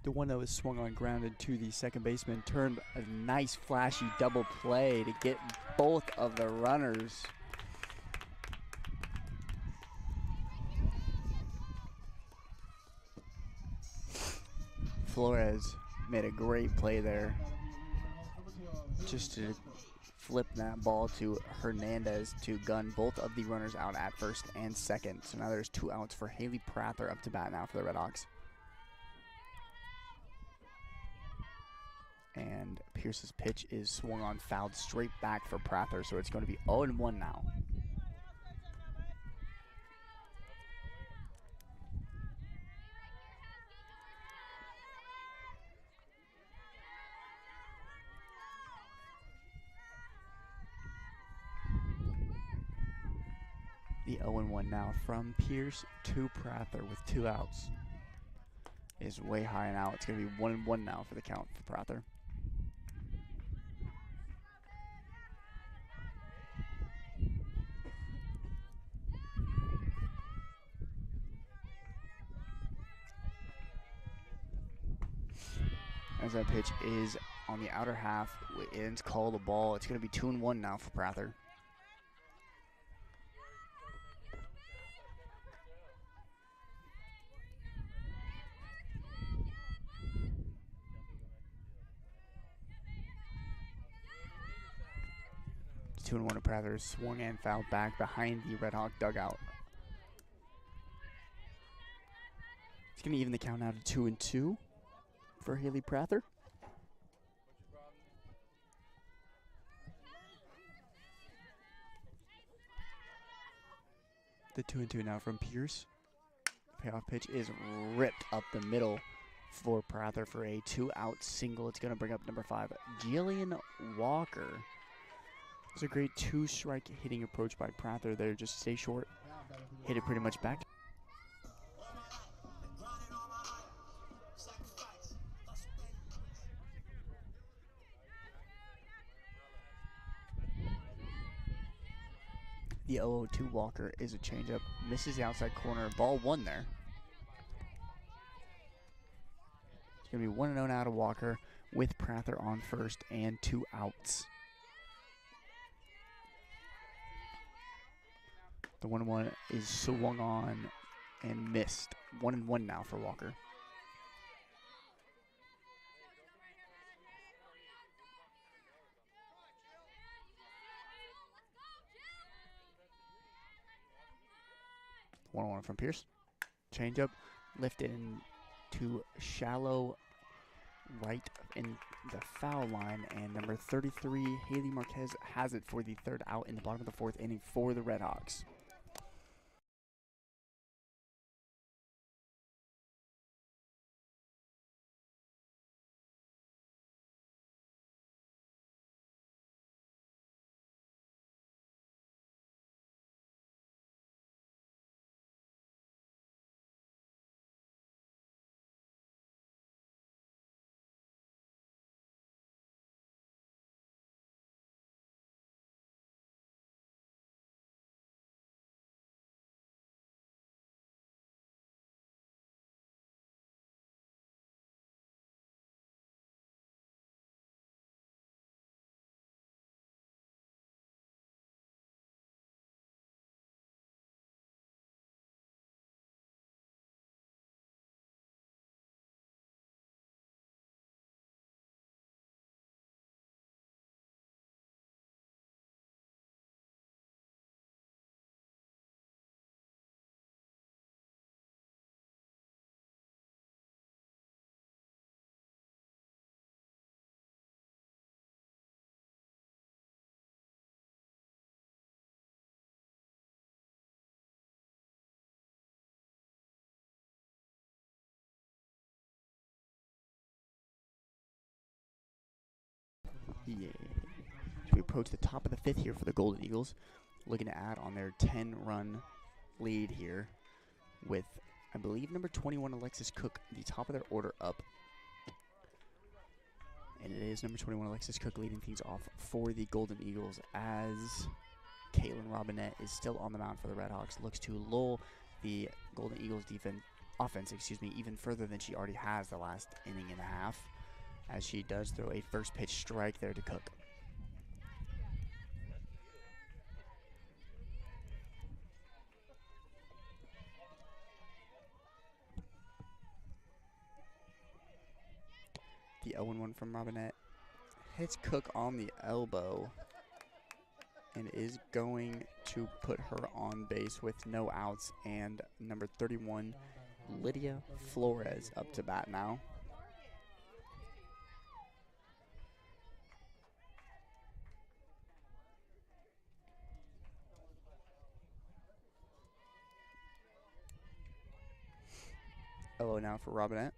The one that was swung on grounded to the second baseman turned a nice flashy double play to get both of the runners. Flores made a great play there just to flip that ball to Hernandez to gun both of the runners out at first and second. So now there's 2 outs for Haley Prather up to bat now for the Redhawks. And Pierce's pitch is swung on, fouled straight back for Prather, so it's going to be 0-1 now. The 0-1 now from Pierce to Prather with 2 outs is way high and out. It's going to be 1-1 now for the count for Prather. As that pitch is on the outer half, it's called a ball. It's going to be 2-1 now for Prather. It's 2-1 to Prather, swung and fouled back behind the Red Hawk dugout. It's going to even the count out to 2-2 for Haley Prather. The 2-2 now from Pierce. Payoff pitch is ripped up the middle for Prather for a 2-out single. It's going to bring up number 5, Jillian Walker. It's a great 2-strike hitting approach by Prather there. Just stay short, hit it pretty much back. The 0-2 Walker is a changeup, misses the outside corner, ball 1 there. It's going to be 1-0 now to Walker with Prather on first and 2 outs. The 1-1 is swung on and missed. 1-1 now for Walker. The 1-1 from Pierce. Changeup lifted into shallow right in the foul line, and number 33, Haley Marquez, has it for the 3rd out in the bottom of the 4th inning for the Redhawks. Yeah. So we approach the top of the 5th here for the Golden Eagles, looking to add on their 10-run lead here with, I believe, number 21, Alexis Cook, the top of their order up. And it is number 21, Alexis Cook, leading things off for the Golden Eagles as Caitlin Robinette is still on the mound for the Redhawks. Looks to lull the Golden Eagles defense offense, even further than she already has the last inning and a half, as she does throw a first pitch strike there to Cook. The 0-1 from Robinette hits Cook on the elbow and is going to put her on base with no outs, and number 31, Lydia Flores, up to bat now. Oh, now for Robinette.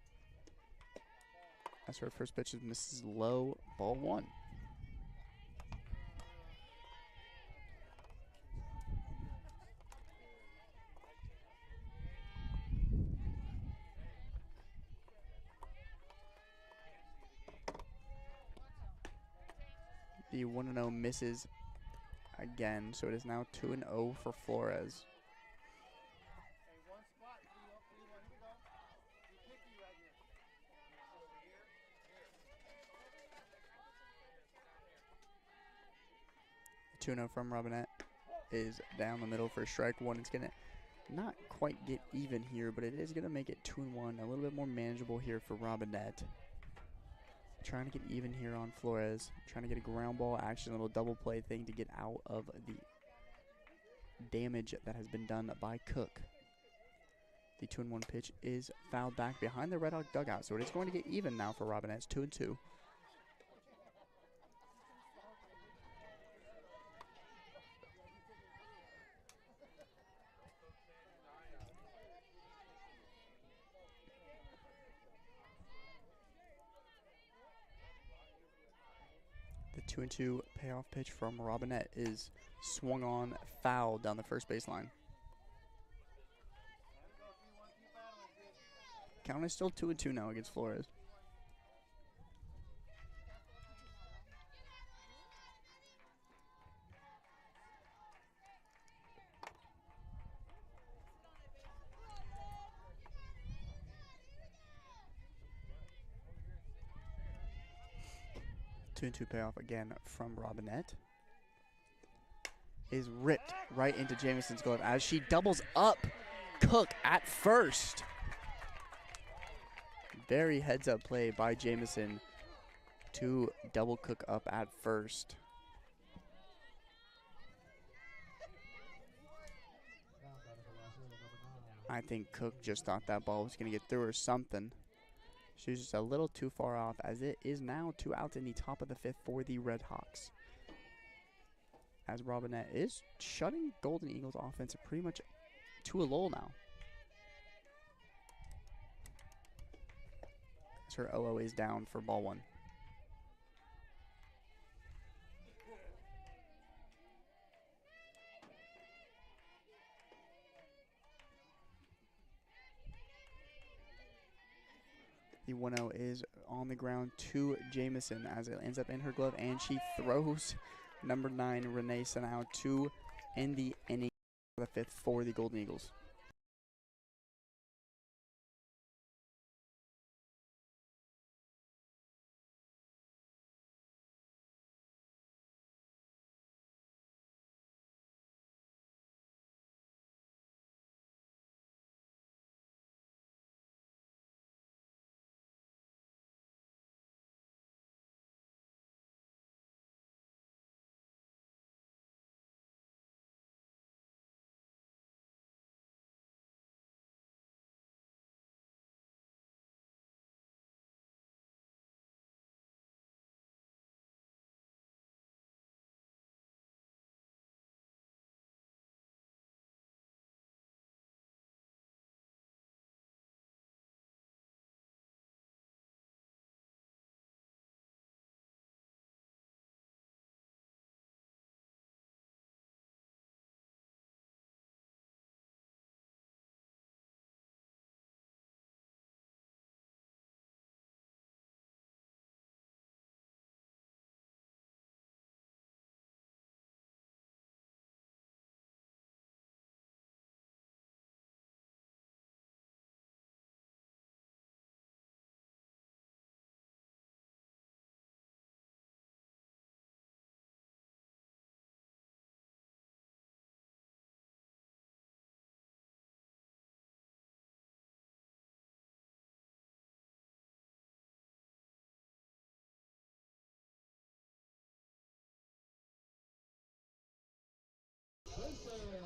As her first pitch is misses low, ball 1. The 1-0 misses again, so it is now 2-0 for Flores. The 2-0 from Robinette is down the middle for strike 1. It's going to not quite get even here, but it is going to make it 2-1. A little bit more manageable here for Robinette. Trying to get even here on Flores. Trying to get a ground ball action, a little double play thing to get out of the damage that has been done by Cook. The 2-1 pitch is fouled back behind the Red Hawk dugout, so it is going to get even now for Robinette. It's 2-2. The 2-2 payoff pitch from Robinette is swung on, foul down the first baseline. Count is still 2-2 now against Flores. Two and two payoff again from Robinette is ripped right into Jamison's glove as she doubles up Cook at first. Very heads-up play by Jamison to double Cook up at first. I think Cook just thought that ball was going to get through or something. She was just a little too far off, as it is now 2 outs in the top of the 5th for the Red Hawks. As Robinette is shutting Golden Eagles offense pretty much to a lull now. As her 0-0 is down for ball 1. The 1-0 is on the ground to Jamison as it ends up in her glove, and she throws number 9, Renee Sanau, to end the inning of the 5th for the Golden Eagles.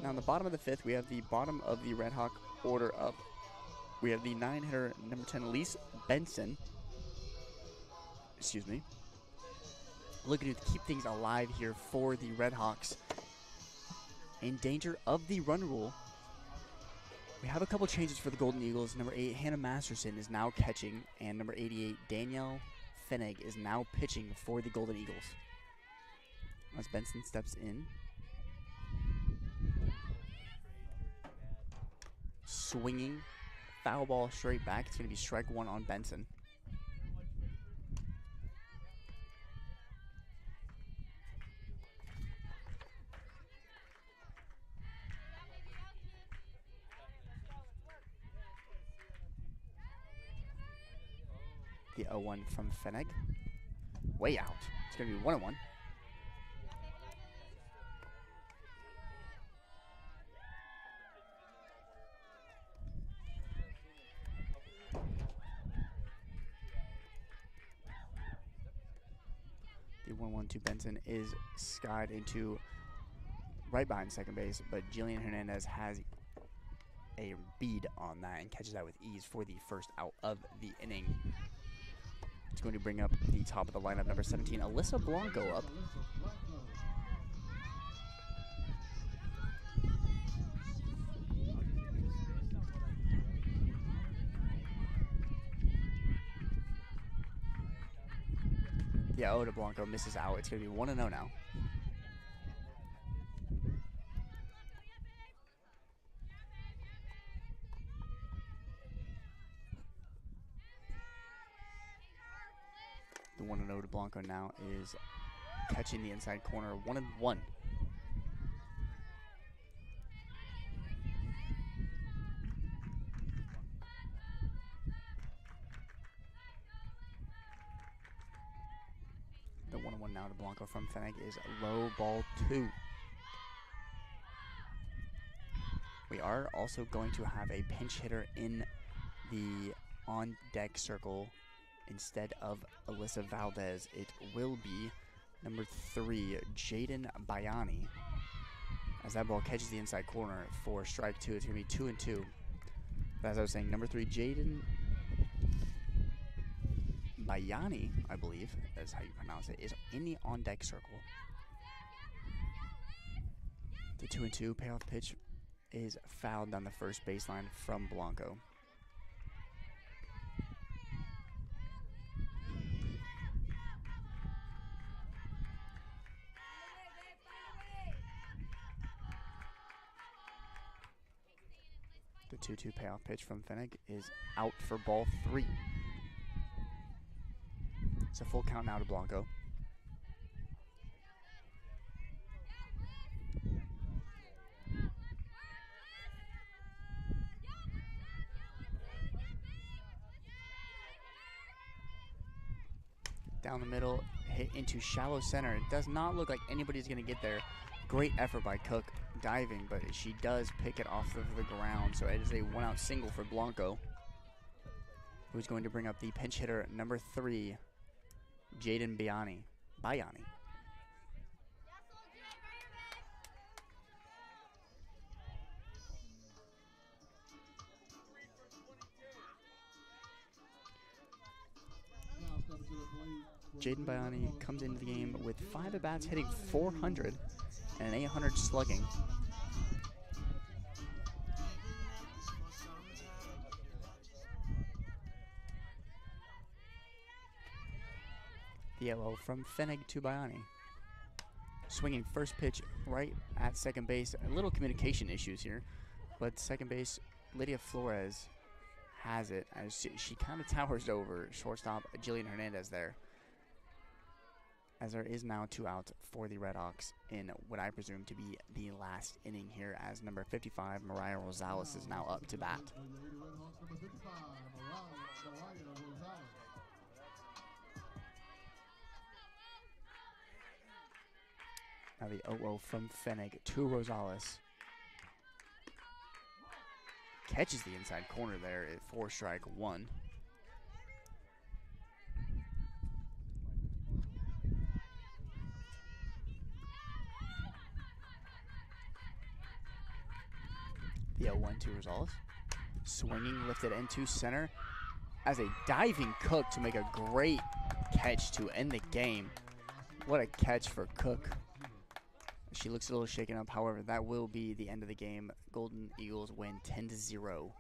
Now in the bottom of the fifth, we have the bottom of the Red Hawk order up. We have the 9-hitter, number 10, Elise Benson. Excuse me. Looking to keep things alive here for the Red Hawks. In danger of the run rule. We have a couple changes for the Golden Eagles. Number 8, Hannah Masterson is now catching, and number 88, Danielle Fennig is now pitching for the Golden Eagles. As Benson steps in. Swinging, foul ball straight back. It's going to be strike one on Benson. The 0-1 from Fennig. Way out. It's going to be 1-1. The 1-1 to Benson is skied into right behind second base, but Jillian Hernandez has a bead on that and catches that with ease for the first out of the inning. It's going to bring up the top of the lineup, number 17, Alyssa Blanco up. Yeah, Oda Blanco misses out. It's going to be 1-0 now. The 1-0 to Blanco now is catching the inside corner, 1-1. The 1-1 now to Blanco from Fennig is low ball 2. We are also going to have a pinch hitter in the on-deck circle instead of Alyssa Valdez. It will be number 3, Jaden Bayani. As that ball catches the inside corner for strike 2, it's going to be 2-2. But as I was saying, number 3, Jaden Bayani, I believe, that's how you pronounce it, is in the on-deck circle. The 2-2 payoff pitch is fouled down the first baseline from Blanco. The 2-2 payoff pitch from Fennig is out for ball 3. It's a full count now to Blanco. Down the middle, hit into shallow center. It does not look like anybody's going to get there. Great effort by Cook diving, but she does pick it off of the ground. So it is a 1-out single for Blanco, who's going to bring up the pinch hitter, number 3, Jaden Bayani. Jaden Bayani comes into the game with 5 at-bats, hitting .400 and an .800 slugging. The yellow from Fennig to Bayani. Swinging first pitch right at second base. A little communication issues here, but second base, Lydia Flores has it as she kind of towers over shortstop Jillian Hernandez there. As there is now 2 outs for the Red Hawks in what I presume to be the last inning here, as number 55, Mariah Rosales, is now up to bat. Now the 0-0 from Fennig to Rosales. Catches the inside corner there for strike 1. The 0-1 to Rosales. Swinging, lifted into center as a diving Cook to make a great catch to end the game. What a catch for Cook. She looks a little shaken up. However, that will be the end of the game. Golden Eagles win 10-0.